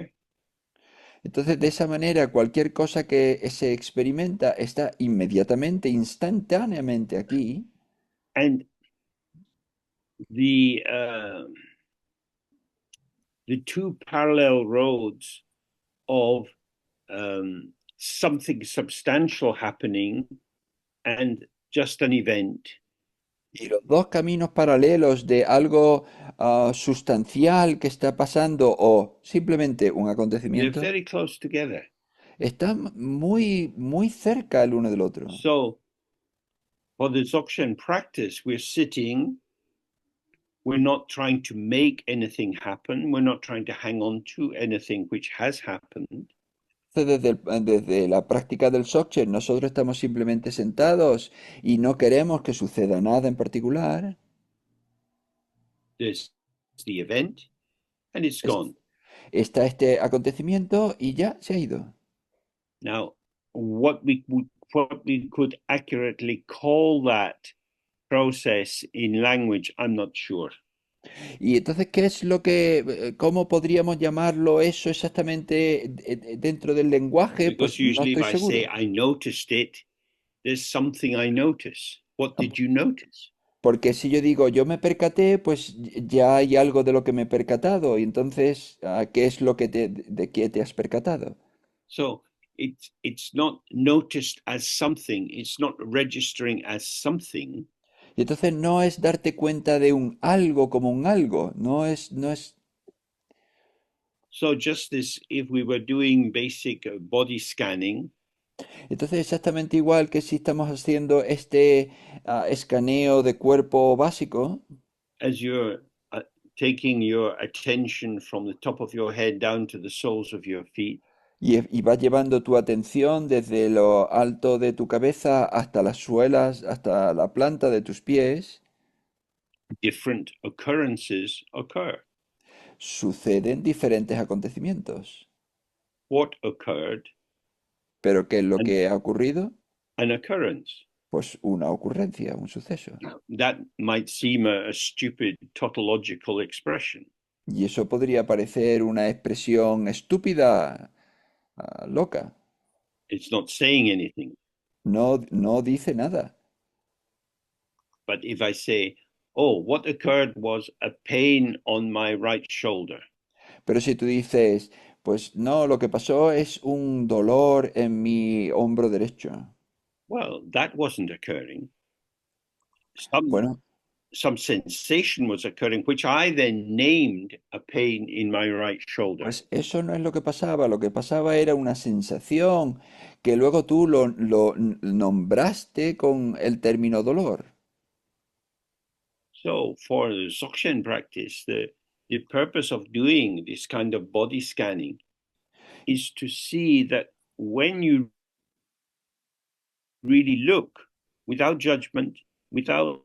[SPEAKER 3] Entonces, de esa manera, cualquier cosa que se experimenta está inmediatamente, instantáneamente aquí.
[SPEAKER 1] And the uh, the two parallel roads of something substantial happening and just an event.
[SPEAKER 3] Y los dos caminos paralelos de algo sustancial que está pasando o simplemente un
[SPEAKER 1] They're
[SPEAKER 3] acontecimiento
[SPEAKER 1] very close together.
[SPEAKER 3] están muy, muy cerca el uno del otro.
[SPEAKER 1] So, for the Dzogchen practice, we're sitting, we're not trying to make anything happen, we're not trying to hang on to anything which has happened.
[SPEAKER 3] Desde la práctica del Dzogchen, nosotros estamos simplemente sentados y no queremos que suceda nada en particular.
[SPEAKER 1] There's the event, and it's
[SPEAKER 3] Es-
[SPEAKER 1] gone.
[SPEAKER 3] Está este acontecimiento y ya se ha ido.
[SPEAKER 1] Now, what we could accurately call that process in language, I'm not sure.
[SPEAKER 3] Y entonces, ¿qué es cómo podríamos llamarlo eso exactamente dentro del lenguaje?
[SPEAKER 1] Because
[SPEAKER 3] Pues no
[SPEAKER 1] usually if
[SPEAKER 3] estoy
[SPEAKER 1] I say
[SPEAKER 3] seguro.
[SPEAKER 1] I noticed it, there's something I notice. What did you notice?
[SPEAKER 3] Porque si yo digo yo me percaté, pues ya hay algo de lo que me he percatado. Y entonces, ¿qué es lo que de qué te has percatado?
[SPEAKER 1] So it's not noticed as something, it's not registering as something.
[SPEAKER 3] Y entonces no es darte cuenta de un algo como un algo, no es.
[SPEAKER 1] So just as if we were doing basic body scanning,
[SPEAKER 3] Entonces exactamente igual que si estamos haciendo este escaneo de cuerpo básico,
[SPEAKER 1] as you're taking your attention from the top of your head down to the soles of your feet,
[SPEAKER 3] y vas llevando tu atención desde lo alto de tu cabeza hasta las suelas, hasta la planta de tus pies,
[SPEAKER 1] different occurrences occur.
[SPEAKER 3] suceden diferentes acontecimientos.
[SPEAKER 1] What occurred?
[SPEAKER 3] Pero ¿qué es lo
[SPEAKER 1] and
[SPEAKER 3] que ha ocurrido?
[SPEAKER 1] an occurrence.
[SPEAKER 3] Pues una ocurrencia, un suceso.
[SPEAKER 1] That might seem a stupid tautological expression.
[SPEAKER 3] Y eso podría parecer una expresión estúpida, loca.
[SPEAKER 1] It's not saying anything.
[SPEAKER 3] No, no dice nada.
[SPEAKER 1] But if I say, oh, what occurred was a pain on my right shoulder,
[SPEAKER 3] Pero si tú dices, pues no, lo que pasó es un dolor en mi hombro derecho.
[SPEAKER 1] well, that wasn't occurring. Some
[SPEAKER 3] Bueno,
[SPEAKER 1] some sensation was occurring, which I then named a pain in my right shoulder.
[SPEAKER 3] pues eso no es lo que pasaba. Lo que pasaba era una sensación que luego tú lo nombraste con el término dolor.
[SPEAKER 1] So for the Dzogchen practice, the purpose of doing this kind of body scanning is to see that when you really look without judgment, without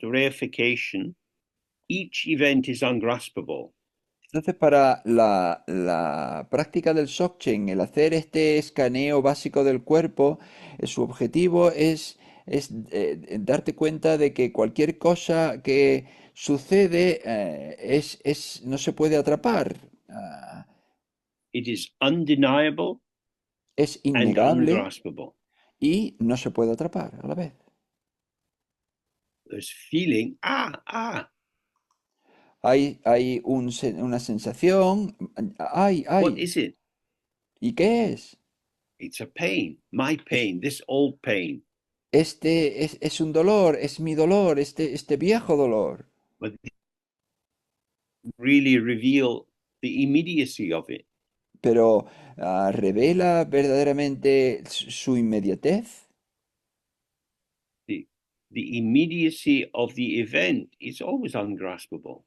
[SPEAKER 1] reification, each event is ungraspable.
[SPEAKER 3] Entonces, para la práctica del Dzogchen, el hacer este escaneo básico del cuerpo, su objetivo es darte cuenta de que cualquier cosa que sucede no se puede atrapar.
[SPEAKER 1] It is undeniable
[SPEAKER 3] Es
[SPEAKER 1] and
[SPEAKER 3] innegable
[SPEAKER 1] ungraspable.
[SPEAKER 3] y no se puede atrapar a la vez.
[SPEAKER 1] There's feeling,
[SPEAKER 3] Hay una sensación, ay,
[SPEAKER 1] what
[SPEAKER 3] ay,
[SPEAKER 1] is it?
[SPEAKER 3] ¿y qué es?
[SPEAKER 1] It's a pain, my
[SPEAKER 3] Es,
[SPEAKER 1] pain, this old pain.
[SPEAKER 3] es un dolor, es mi dolor, este viejo dolor.
[SPEAKER 1] But really reveal the immediacy of it.
[SPEAKER 3] Pero revela verdaderamente su inmediatez.
[SPEAKER 1] The, the immediacy of the event is always ungraspable.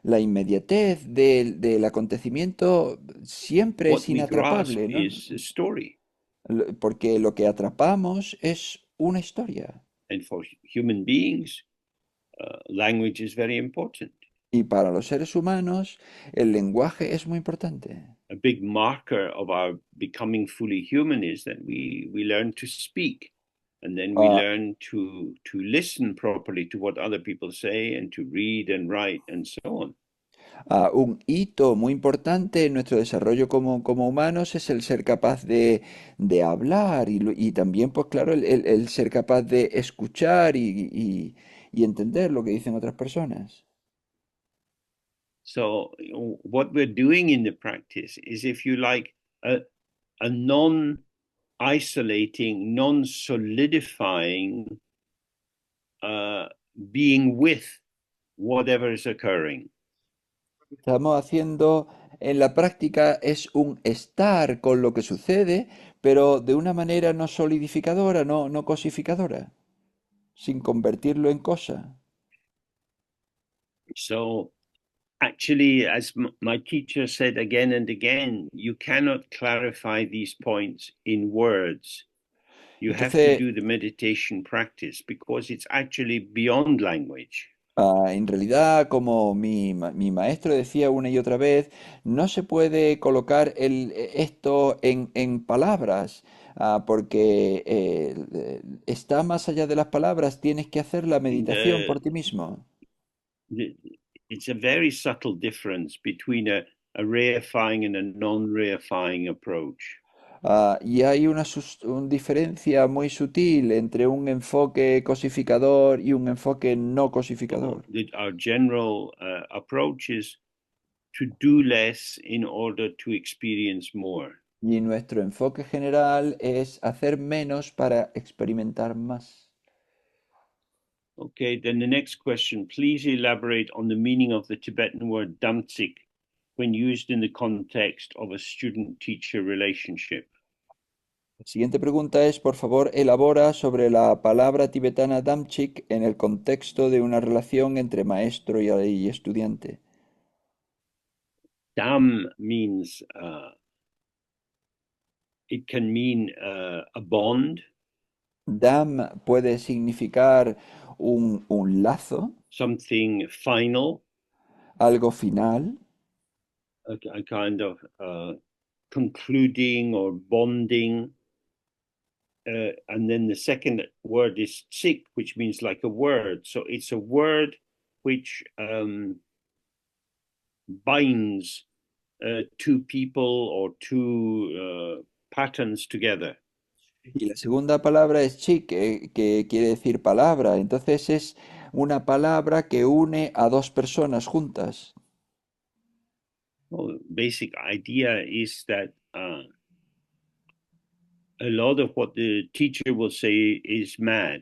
[SPEAKER 3] La inmediatez del acontecimiento siempre
[SPEAKER 1] What
[SPEAKER 3] es
[SPEAKER 1] we grasp
[SPEAKER 3] inatrapable, ¿no?
[SPEAKER 1] is a story.
[SPEAKER 3] Porque lo que atrapamos es una historia.
[SPEAKER 1] And for human beings, language is very important.
[SPEAKER 3] Y para los seres humanos, el lenguaje es muy importante.
[SPEAKER 1] A big marker of our becoming fully human is that we learn to speak, and then we
[SPEAKER 3] Ah,
[SPEAKER 1] learn to listen properly to what other people say and to read and write and so on.
[SPEAKER 3] Un hito muy importante en nuestro desarrollo como humanos es el ser capaz de hablar y también, pues claro, el ser capaz de escuchar y entender lo que dicen otras personas.
[SPEAKER 1] So what we're doing in the practice is, if you like, a non-isolating, non-solidifying being with whatever is occurring.
[SPEAKER 3] Estamos haciendo en la práctica es un estar con lo que sucede, pero de una manera no solidificadora, no cosificadora, sin convertirlo en cosa.
[SPEAKER 1] So actually, as my teacher said again and again, you cannot clarify these points in words. You have to
[SPEAKER 3] Entonces,
[SPEAKER 1] do the meditation practice because it's actually beyond language.
[SPEAKER 3] En realidad, como mi maestro decía una y otra vez, no se puede colocar esto en palabras, porque está más allá de las palabras, tienes que hacer la meditación
[SPEAKER 1] The,
[SPEAKER 3] por ti mismo.
[SPEAKER 1] the, it's a very subtle difference between a reifying and a non-reifying approach.
[SPEAKER 3] Y hay una diferencia muy sutil entre un enfoque cosificador y un enfoque no
[SPEAKER 1] So
[SPEAKER 3] cosificador.
[SPEAKER 1] our general approach is to do less in order to experience more.
[SPEAKER 3] Y nuestro enfoque general es hacer menos para experimentar más.
[SPEAKER 1] Okay, then the next question, please elaborate on the meaning of the Tibetan word damtsik when used in the context of a student-teacher relationship.
[SPEAKER 3] La siguiente pregunta es, por favor, elabora sobre la palabra tibetana damchik en el contexto de una relación entre maestro y estudiante.
[SPEAKER 1] Dam means, it can mean a bond,
[SPEAKER 3] Dam puede significar un lazo,
[SPEAKER 1] something final,
[SPEAKER 3] algo final,
[SPEAKER 1] a kind of concluding or bonding. And then the second word is tsik, which means like a word. So it's a word which binds two people or two patterns together.
[SPEAKER 3] Y la segunda palabra es chi, que quiere decir palabra. Entonces es una palabra que une a dos personas juntas.
[SPEAKER 1] Well, the basic idea is that a lot of what the teacher will say is mad.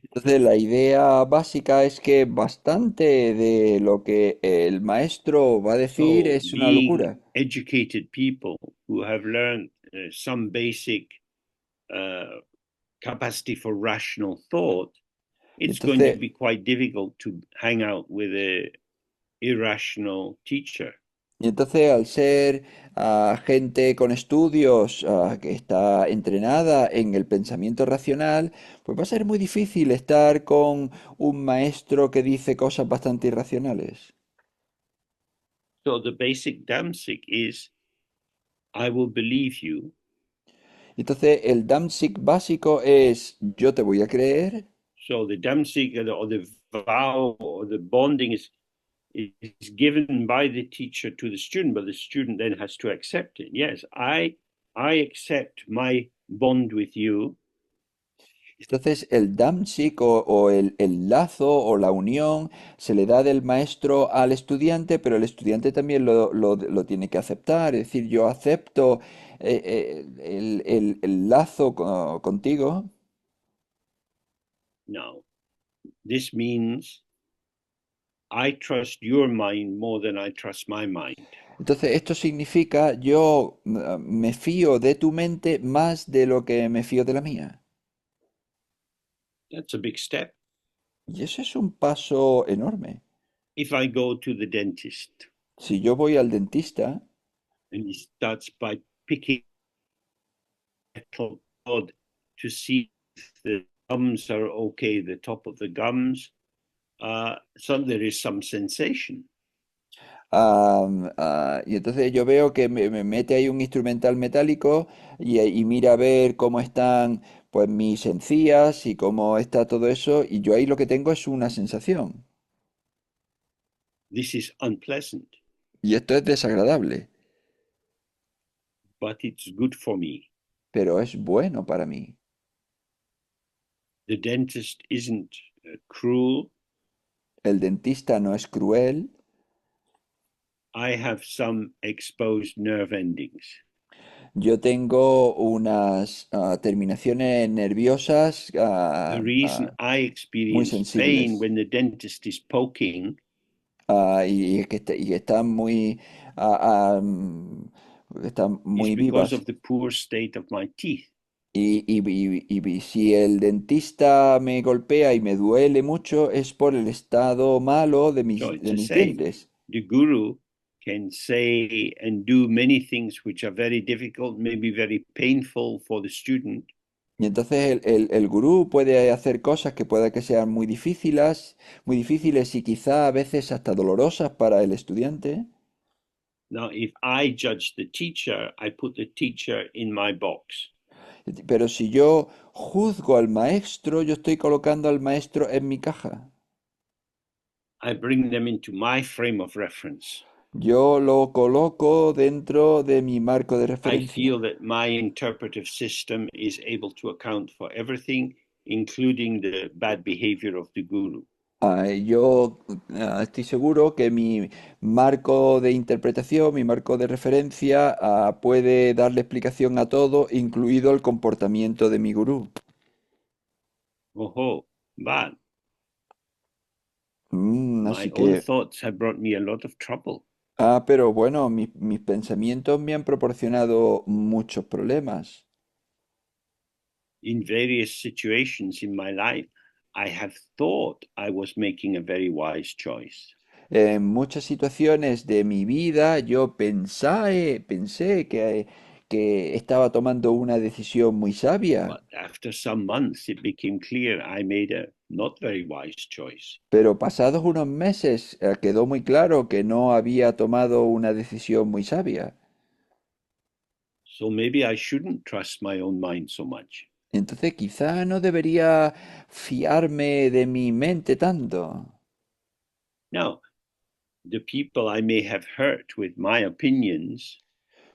[SPEAKER 3] Entonces la idea básica es que bastante de lo que el maestro va a decir
[SPEAKER 1] So
[SPEAKER 3] es una
[SPEAKER 1] being
[SPEAKER 3] locura.
[SPEAKER 1] educated people who have learned some basic capacity for rational thought,
[SPEAKER 3] Y
[SPEAKER 1] it's going to
[SPEAKER 3] entonces,
[SPEAKER 1] be quite difficult to hang out with a irrational teacher.
[SPEAKER 3] al ser gente con estudios que está entrenada en el pensamiento racional, pues va a ser muy difícil estar con un maestro que dice cosas bastante irracionales.
[SPEAKER 1] So the basic Damsik is, I will believe you.
[SPEAKER 3] Entonces el Damsik básico es yo te voy a creer.
[SPEAKER 1] So the Damsik or the vow or the bonding is given by the teacher to the student, but the student then has to accept it. Yes, I accept my bond with you.
[SPEAKER 3] Entonces el damsik o el lazo o la unión se le da del maestro al estudiante, pero el estudiante también lo tiene que aceptar. Es decir, yo acepto el lazo contigo.
[SPEAKER 1] Now, this means I trust your mind more than I trust my mind.
[SPEAKER 3] Entonces esto significa yo me fío de tu mente más de lo que me fío de la mía.
[SPEAKER 1] That's a big step.
[SPEAKER 3] Y eso es un paso enorme.
[SPEAKER 1] If I go to the dentist
[SPEAKER 3] Si yo voy al dentista,
[SPEAKER 1] and he starts by picking metal rod to see if the gums are okay, the top of the gums, so there is some sensation.
[SPEAKER 3] Y entonces yo veo que me mete ahí un instrumental metálico y mira a ver cómo están pues mis encías y cómo está todo eso, y yo ahí lo que tengo es una sensación.
[SPEAKER 1] This is unpleasant,
[SPEAKER 3] Y esto es desagradable,
[SPEAKER 1] but it's good for me.
[SPEAKER 3] pero es bueno para mí.
[SPEAKER 1] The dentist isn't cruel.
[SPEAKER 3] El dentista no es cruel.
[SPEAKER 1] I have some exposed nerve endings.
[SPEAKER 3] Yo tengo unas terminaciones nerviosas
[SPEAKER 1] The reason I
[SPEAKER 3] muy
[SPEAKER 1] experience pain
[SPEAKER 3] sensibles.
[SPEAKER 1] when the dentist is poking
[SPEAKER 3] Y que están están
[SPEAKER 1] is
[SPEAKER 3] muy
[SPEAKER 1] because
[SPEAKER 3] vivas.
[SPEAKER 1] of the poor state of my teeth.
[SPEAKER 3] Y si el dentista me golpea y me duele mucho, es por el estado malo
[SPEAKER 1] So it's
[SPEAKER 3] de
[SPEAKER 1] the
[SPEAKER 3] mis
[SPEAKER 1] same.
[SPEAKER 3] dientes.
[SPEAKER 1] The guru can say and do many things which are very difficult, maybe very painful for the student.
[SPEAKER 3] Y entonces el gurú puede hacer cosas que pueda que sean muy difíciles y quizá a veces hasta dolorosas para el estudiante.
[SPEAKER 1] Now, if I judge the teacher, I put the teacher in my box.
[SPEAKER 3] Pero si yo juzgo al maestro, yo estoy colocando al maestro en mi caja.
[SPEAKER 1] I bring them into my frame of reference.
[SPEAKER 3] Yo lo coloco dentro de mi marco de
[SPEAKER 1] I
[SPEAKER 3] referencia.
[SPEAKER 1] feel that my interpretive system is able to account for everything, including the bad behavior of the guru.
[SPEAKER 3] Yo estoy seguro que mi marco de interpretación, mi marco de referencia, puede darle explicación a todo, incluido el comportamiento de mi gurú.
[SPEAKER 1] Oh, but
[SPEAKER 3] Así
[SPEAKER 1] my own
[SPEAKER 3] que,
[SPEAKER 1] thoughts have brought me a lot of trouble.
[SPEAKER 3] pero bueno, mis pensamientos me han proporcionado muchos problemas.
[SPEAKER 1] In various situations in my life, I have thought I was making a very wise choice.
[SPEAKER 3] En muchas situaciones de mi vida yo pensé que estaba tomando una decisión muy sabia.
[SPEAKER 1] But after some months, it became clear I made a not very wise choice.
[SPEAKER 3] Pero pasados unos meses quedó muy claro que no había tomado una decisión muy sabia.
[SPEAKER 1] So maybe I shouldn't trust my own mind so much.
[SPEAKER 3] Entonces quizá no debería fiarme de mi mente tanto.
[SPEAKER 1] Now, the people I may have hurt with my opinions,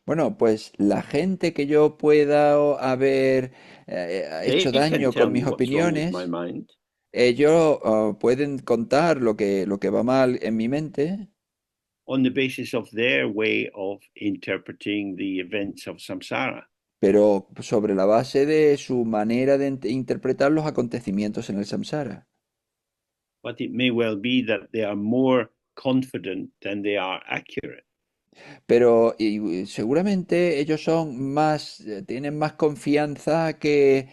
[SPEAKER 3] Bueno, pues la gente que yo pueda haber
[SPEAKER 1] they
[SPEAKER 3] hecho
[SPEAKER 1] can
[SPEAKER 3] daño
[SPEAKER 1] tell
[SPEAKER 3] con
[SPEAKER 1] me
[SPEAKER 3] mis
[SPEAKER 1] what's wrong with my
[SPEAKER 3] opiniones,
[SPEAKER 1] mind.
[SPEAKER 3] ellos pueden contar lo que va mal en mi mente,
[SPEAKER 1] On the basis of their way of interpreting the events of samsara.
[SPEAKER 3] pero sobre la base de su manera de interpretar los acontecimientos en el samsara.
[SPEAKER 1] But it may well be that they are more confident than they are accurate.
[SPEAKER 3] Pero seguramente ellos son más, tienen más confianza que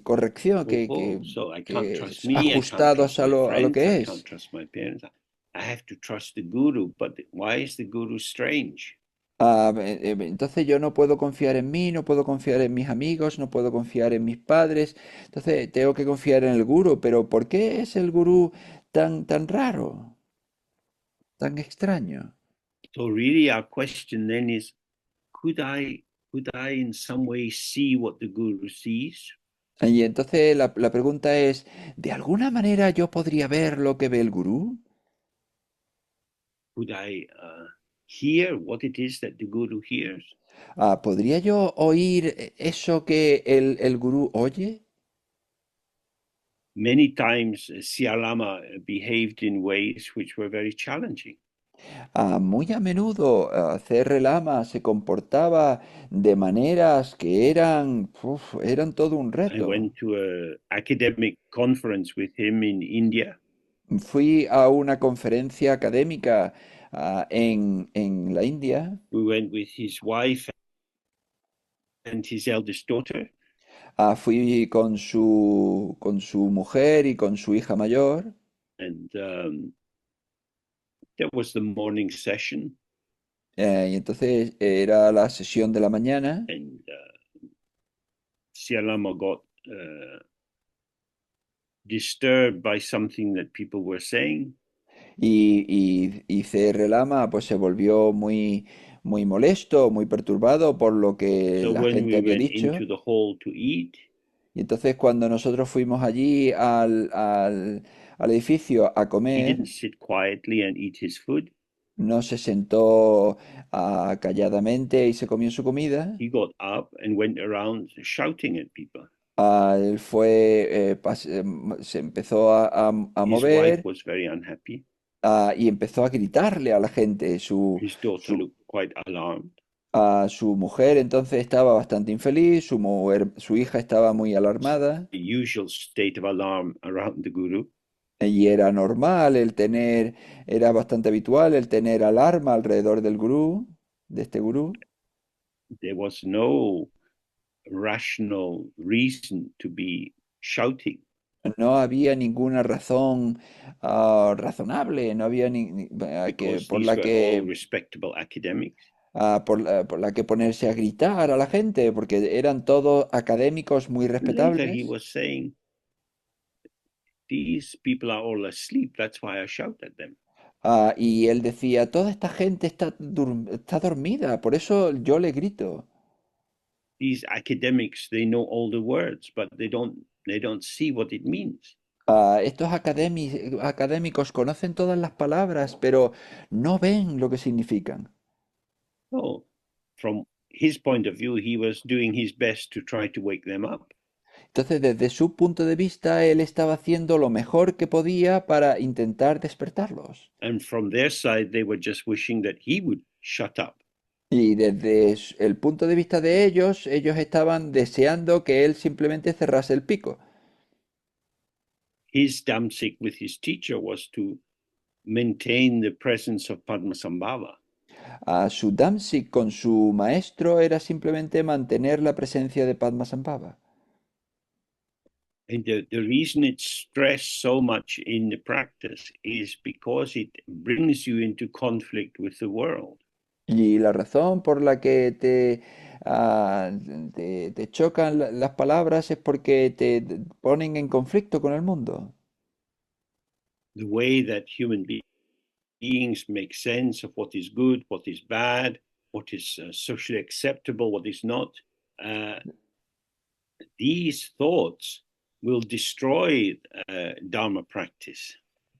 [SPEAKER 3] corrección,
[SPEAKER 1] So I can't
[SPEAKER 3] que
[SPEAKER 1] trust me, I can't
[SPEAKER 3] ajustados
[SPEAKER 1] trust my
[SPEAKER 3] a lo
[SPEAKER 1] friends, I
[SPEAKER 3] que
[SPEAKER 1] can't
[SPEAKER 3] es.
[SPEAKER 1] trust my parents. I have to trust the guru, but why is the guru strange?
[SPEAKER 3] Entonces yo no puedo confiar en mí, no puedo confiar en mis amigos, no puedo confiar en mis padres. Entonces tengo que confiar en el gurú. Pero ¿por qué es el gurú tan raro, tan extraño?
[SPEAKER 1] So really our question then is, could I could I in some way see what the guru sees?
[SPEAKER 3] Y entonces la pregunta es, ¿de alguna manera yo podría ver lo que ve el gurú?
[SPEAKER 1] Could I hear what it is that the guru hears?
[SPEAKER 3] ¿Podría yo oír eso que el gurú oye?
[SPEAKER 1] Many times Sialama behaved in ways which were very challenging.
[SPEAKER 3] Muy a menudo CR Lama se comportaba de maneras que eran todo un
[SPEAKER 1] I
[SPEAKER 3] reto.
[SPEAKER 1] went to an academic conference with him in India.
[SPEAKER 3] Fui a una conferencia académica en la India.
[SPEAKER 1] We went with his wife and his eldest daughter,
[SPEAKER 3] Fui con su mujer y con su hija mayor.
[SPEAKER 1] and there was the morning session,
[SPEAKER 3] Y entonces era la sesión de la mañana.
[SPEAKER 1] and Sialama got disturbed by something that people were saying.
[SPEAKER 3] Y CR Lama pues se volvió muy molesto, muy perturbado por lo que
[SPEAKER 1] So
[SPEAKER 3] la
[SPEAKER 1] when
[SPEAKER 3] gente
[SPEAKER 1] we
[SPEAKER 3] había
[SPEAKER 1] went into
[SPEAKER 3] dicho.
[SPEAKER 1] the hall to eat,
[SPEAKER 3] Y entonces cuando nosotros fuimos allí al edificio a
[SPEAKER 1] he
[SPEAKER 3] comer,
[SPEAKER 1] didn't sit quietly and eat his food.
[SPEAKER 3] no se sentó calladamente y se comió su comida.
[SPEAKER 1] He got up and went around shouting at people.
[SPEAKER 3] Él fue, se empezó a
[SPEAKER 1] His wife
[SPEAKER 3] mover
[SPEAKER 1] was very unhappy.
[SPEAKER 3] y empezó a gritarle a la gente.
[SPEAKER 1] His daughter looked quite alarmed.
[SPEAKER 3] Su mujer entonces estaba bastante infeliz, su hija estaba muy alarmada
[SPEAKER 1] The usual state of alarm around the guru.
[SPEAKER 3] y era normal era bastante habitual el tener alarma alrededor del gurú, de este gurú.
[SPEAKER 1] There was no rational reason to be shouting
[SPEAKER 3] No había ninguna razón razonable, no había
[SPEAKER 1] because
[SPEAKER 3] por
[SPEAKER 1] these
[SPEAKER 3] la
[SPEAKER 1] were all
[SPEAKER 3] que
[SPEAKER 1] respectable academics.
[SPEAKER 3] por la que ponerse a gritar a la gente, porque eran todos académicos muy
[SPEAKER 1] Later, he
[SPEAKER 3] respetables.
[SPEAKER 1] was saying, these people are all asleep. That's why I shout at them.
[SPEAKER 3] Y él decía, toda esta gente está dormida, por eso yo le grito.
[SPEAKER 1] These academics, they know all the words, but they don't see what it means.
[SPEAKER 3] Estos académicos conocen todas las palabras, pero no ven lo que significan.
[SPEAKER 1] So, from his point of view, he was doing his best to try to wake them up.
[SPEAKER 3] Entonces, desde su punto de vista, él estaba haciendo lo mejor que podía para intentar despertarlos.
[SPEAKER 1] And from their side, they were just wishing that he would shut up.
[SPEAKER 3] Y desde el punto de vista de ellos estaban deseando que él simplemente cerrase el pico.
[SPEAKER 1] His damsik with his teacher was to maintain the presence of Padmasambhava.
[SPEAKER 3] Su Damsik con su maestro era simplemente mantener la presencia de Padmasambhava.
[SPEAKER 1] And the reason it's stressed so much in the practice is because it brings you into conflict with the world.
[SPEAKER 3] Y la razón por la que te chocan las palabras es porque te ponen en conflicto con el mundo.
[SPEAKER 1] The way that human beings make sense of what is good, what is bad. what is socially acceptable, what is not. These thoughts will destroy Dharma practice.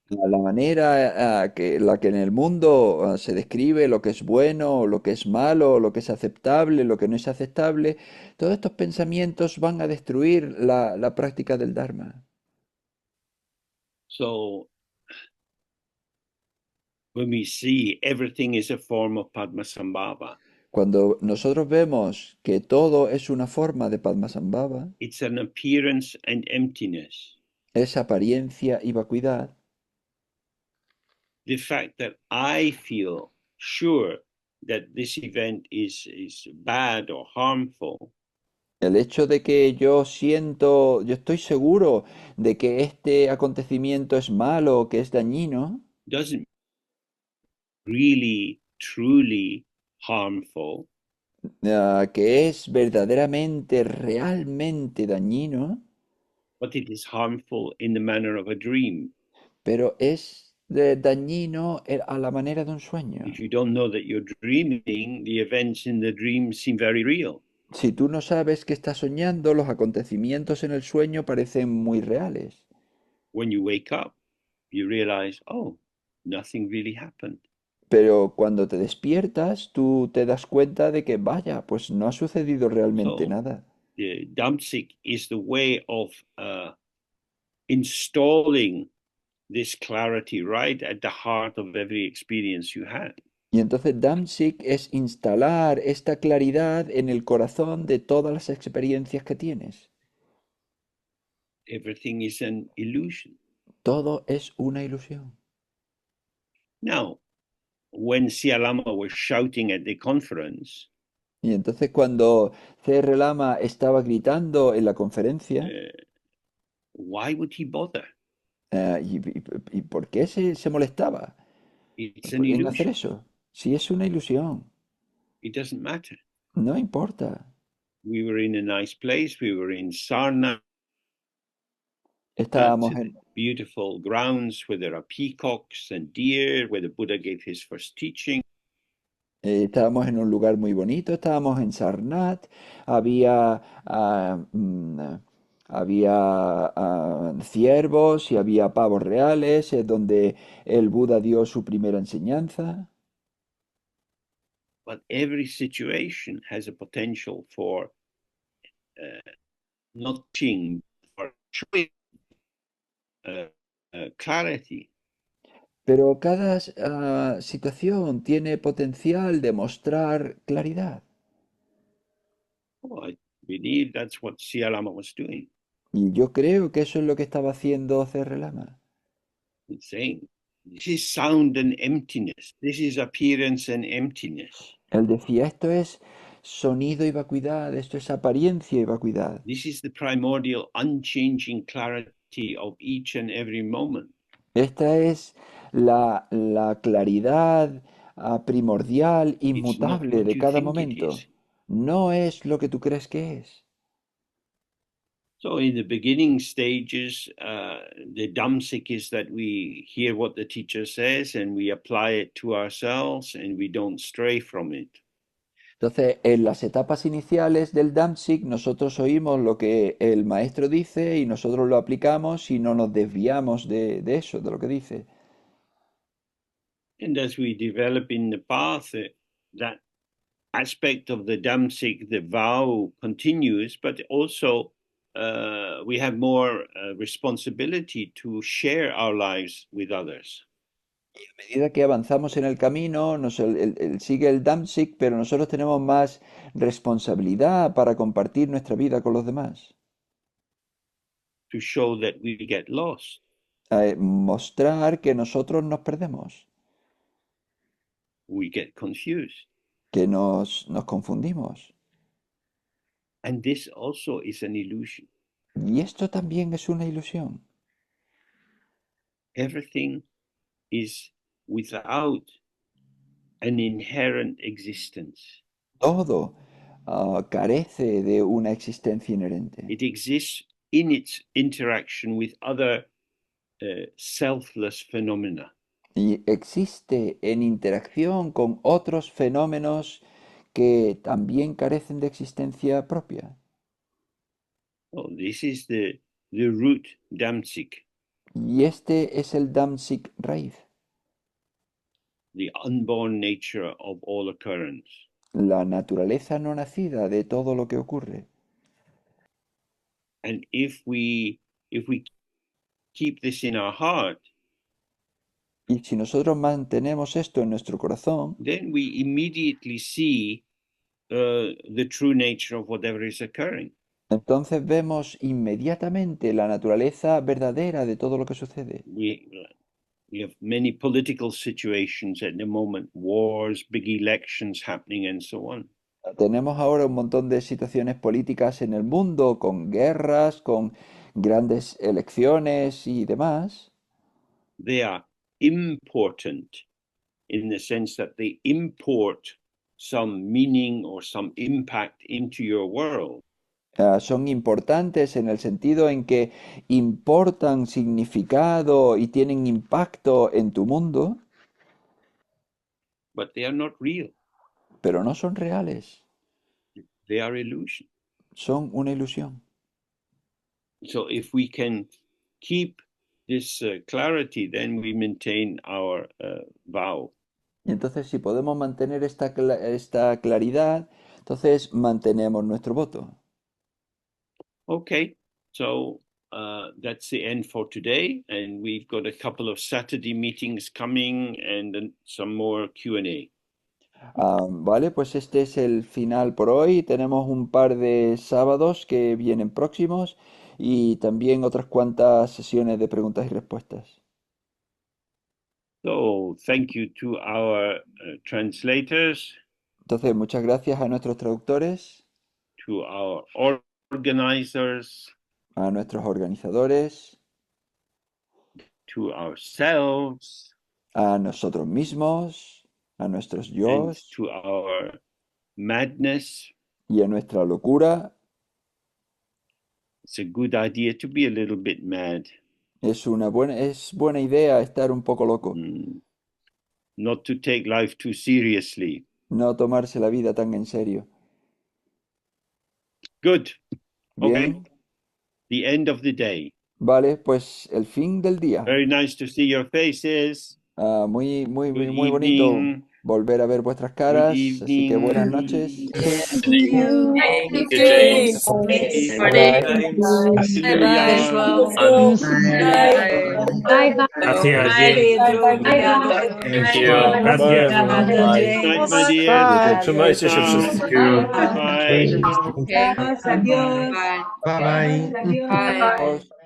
[SPEAKER 3] La manera la que en el mundo se describe lo que es bueno, lo que es malo, lo que es aceptable, lo que no es aceptable, todos estos pensamientos van a destruir la práctica del Dharma.
[SPEAKER 1] So when we see everything is a form of Padmasambhava,
[SPEAKER 3] Cuando nosotros vemos que todo es una forma de Padmasambhava,
[SPEAKER 1] it's an appearance and emptiness.
[SPEAKER 3] es apariencia y vacuidad,
[SPEAKER 1] The fact that I feel sure that this event is bad or harmful
[SPEAKER 3] el hecho de que yo estoy seguro de que este acontecimiento es malo, que es dañino,
[SPEAKER 1] doesn't really truly harmful,
[SPEAKER 3] que es verdaderamente, realmente dañino,
[SPEAKER 1] but it is harmful in the manner of a dream.
[SPEAKER 3] pero es dañino a la manera de un sueño.
[SPEAKER 1] If you don't know that you're dreaming, the events in the dream seem very real.
[SPEAKER 3] Si tú no sabes que estás soñando, los acontecimientos en el sueño parecen muy reales.
[SPEAKER 1] When you wake up, you realize, oh, nothing really happened.
[SPEAKER 3] Pero cuando te despiertas, tú te das cuenta de que, vaya, pues no ha sucedido realmente
[SPEAKER 1] So
[SPEAKER 3] nada.
[SPEAKER 1] the Damsik is the way of installing this clarity right at the heart of every experience you had.
[SPEAKER 3] Y entonces Damsik es instalar esta claridad en el corazón de todas las experiencias que tienes.
[SPEAKER 1] Everything is an illusion.
[SPEAKER 3] Todo es una ilusión.
[SPEAKER 1] Now, when Sialama was shouting at the conference,
[SPEAKER 3] Y entonces cuando C.R. Lama estaba gritando en la conferencia,
[SPEAKER 1] why would he bother?
[SPEAKER 3] ¿y por qué se molestaba
[SPEAKER 1] It's an
[SPEAKER 3] en hacer
[SPEAKER 1] illusion.
[SPEAKER 3] eso? Si es una ilusión,
[SPEAKER 1] It doesn't matter.
[SPEAKER 3] no importa.
[SPEAKER 1] We were in a nice place. We were in Sarnath,
[SPEAKER 3] Estábamos en,
[SPEAKER 1] beautiful grounds where there are peacocks and deer, where the Buddha gave his first teaching.
[SPEAKER 3] estábamos en un lugar muy bonito, estábamos en Sarnath, había, había ciervos y había pavos reales, donde el Buda dio su primera enseñanza.
[SPEAKER 1] But every situation has a potential for not ching, for showing clarity.
[SPEAKER 3] Pero cada situación tiene potencial de mostrar claridad.
[SPEAKER 1] Oh, I believe that's what Sialama was doing.
[SPEAKER 3] Y yo creo que eso es lo que estaba haciendo C.R. Lama.
[SPEAKER 1] He's saying, this is sound and emptiness. This is appearance and emptiness.
[SPEAKER 3] Él decía, esto es sonido y vacuidad, esto es apariencia y vacuidad.
[SPEAKER 1] This is the primordial, unchanging clarity of each and every moment.
[SPEAKER 3] Esta es la claridad primordial,
[SPEAKER 1] It's not
[SPEAKER 3] inmutable
[SPEAKER 1] what
[SPEAKER 3] de
[SPEAKER 1] you
[SPEAKER 3] cada
[SPEAKER 1] think it
[SPEAKER 3] momento.
[SPEAKER 1] is.
[SPEAKER 3] No es lo que tú crees que es.
[SPEAKER 1] So in the beginning stages, the Damsik is that we hear what the teacher says and we apply it to ourselves and we don't stray from it.
[SPEAKER 3] Entonces, en las etapas iniciales del Damsik, nosotros oímos lo que el maestro dice y nosotros lo aplicamos y no nos desviamos de eso, de lo que dice.
[SPEAKER 1] And as we develop in the path, that aspect of the Damsik, the vow, continues, but also we have more responsibility to share our lives with others.
[SPEAKER 3] A medida que avanzamos en el camino, él sigue el Damsik, pero nosotros tenemos más responsabilidad para compartir nuestra vida con los demás.
[SPEAKER 1] To show that we get lost.
[SPEAKER 3] Mostrar que nosotros nos perdemos,
[SPEAKER 1] We get confused.
[SPEAKER 3] que nos confundimos.
[SPEAKER 1] And this also is an illusion.
[SPEAKER 3] Y esto también es una ilusión.
[SPEAKER 1] Everything is without an inherent existence.
[SPEAKER 3] Todo carece de una existencia inherente.
[SPEAKER 1] It exists in its interaction with other selfless phenomena.
[SPEAKER 3] Y existe en interacción con otros fenómenos que también carecen de existencia propia.
[SPEAKER 1] Oh, this is the root Damsik,
[SPEAKER 3] Y este es el Damsik raíz,
[SPEAKER 1] the unborn nature of all occurrence.
[SPEAKER 3] la naturaleza no nacida de todo lo que ocurre.
[SPEAKER 1] And if we keep this in our heart,
[SPEAKER 3] Y si nosotros mantenemos esto en nuestro corazón,
[SPEAKER 1] then we immediately see the true nature of whatever is occurring.
[SPEAKER 3] entonces vemos inmediatamente la naturaleza verdadera de todo lo que sucede.
[SPEAKER 1] We have many political situations at the moment, wars, big elections happening, and so on.
[SPEAKER 3] Tenemos ahora un montón de situaciones políticas en el mundo, con guerras, con grandes elecciones y demás.
[SPEAKER 1] They are important in the sense that they import some meaning or some impact into your world.
[SPEAKER 3] Son importantes en el sentido en que importan significado y tienen impacto en tu mundo,
[SPEAKER 1] But they are not real.
[SPEAKER 3] pero no son reales,
[SPEAKER 1] They are illusion.
[SPEAKER 3] son una ilusión.
[SPEAKER 1] So if we can keep this clarity, then we maintain our vow.
[SPEAKER 3] Y entonces si podemos mantener esta claridad, entonces mantenemos nuestro voto.
[SPEAKER 1] Okay, so that's the end for today, and we've got a couple of Saturday meetings coming and then some more Q&A.
[SPEAKER 3] Vale, pues este es el final por hoy. Tenemos un par de sábados que vienen próximos y también otras cuantas sesiones de preguntas y respuestas.
[SPEAKER 1] So thank you to our translators,
[SPEAKER 3] Entonces, muchas gracias a nuestros traductores,
[SPEAKER 1] to our organizers,
[SPEAKER 3] a nuestros organizadores,
[SPEAKER 1] to ourselves,
[SPEAKER 3] a nosotros mismos, a nuestros
[SPEAKER 1] and
[SPEAKER 3] yos
[SPEAKER 1] to our madness.
[SPEAKER 3] y a nuestra locura.
[SPEAKER 1] It's a good idea to be a little bit mad.
[SPEAKER 3] Es buena idea estar un poco loco,
[SPEAKER 1] Not to take life too seriously.
[SPEAKER 3] no tomarse la vida tan en serio.
[SPEAKER 1] Good. Okay.
[SPEAKER 3] Bien,
[SPEAKER 1] The end of the day.
[SPEAKER 3] vale, pues el fin del día.
[SPEAKER 1] Very nice to see your faces.
[SPEAKER 3] Muy
[SPEAKER 1] Good
[SPEAKER 3] bonito
[SPEAKER 1] evening.
[SPEAKER 3] volver a ver vuestras
[SPEAKER 1] Good
[SPEAKER 3] caras, así que
[SPEAKER 1] evening.
[SPEAKER 3] buenas noches.
[SPEAKER 4] Thank you,
[SPEAKER 1] Good
[SPEAKER 4] James.
[SPEAKER 1] evening.
[SPEAKER 4] For the
[SPEAKER 1] Hallelujah.
[SPEAKER 4] Bye bye.
[SPEAKER 2] Gracias,
[SPEAKER 4] Bye,
[SPEAKER 2] Jim.
[SPEAKER 4] Pedro.
[SPEAKER 5] Bye,
[SPEAKER 4] Obrigada.
[SPEAKER 2] Thank you.
[SPEAKER 4] Bye.
[SPEAKER 2] Gracias.
[SPEAKER 4] Obrigada,
[SPEAKER 1] Good night, my
[SPEAKER 4] James.
[SPEAKER 1] dear.
[SPEAKER 2] Trzymajcie się wszyscy.
[SPEAKER 1] Bye.
[SPEAKER 4] Okay.
[SPEAKER 5] Adiós, adiós.
[SPEAKER 4] Bye.
[SPEAKER 5] Bye.
[SPEAKER 4] Bye.
[SPEAKER 3] Adiós.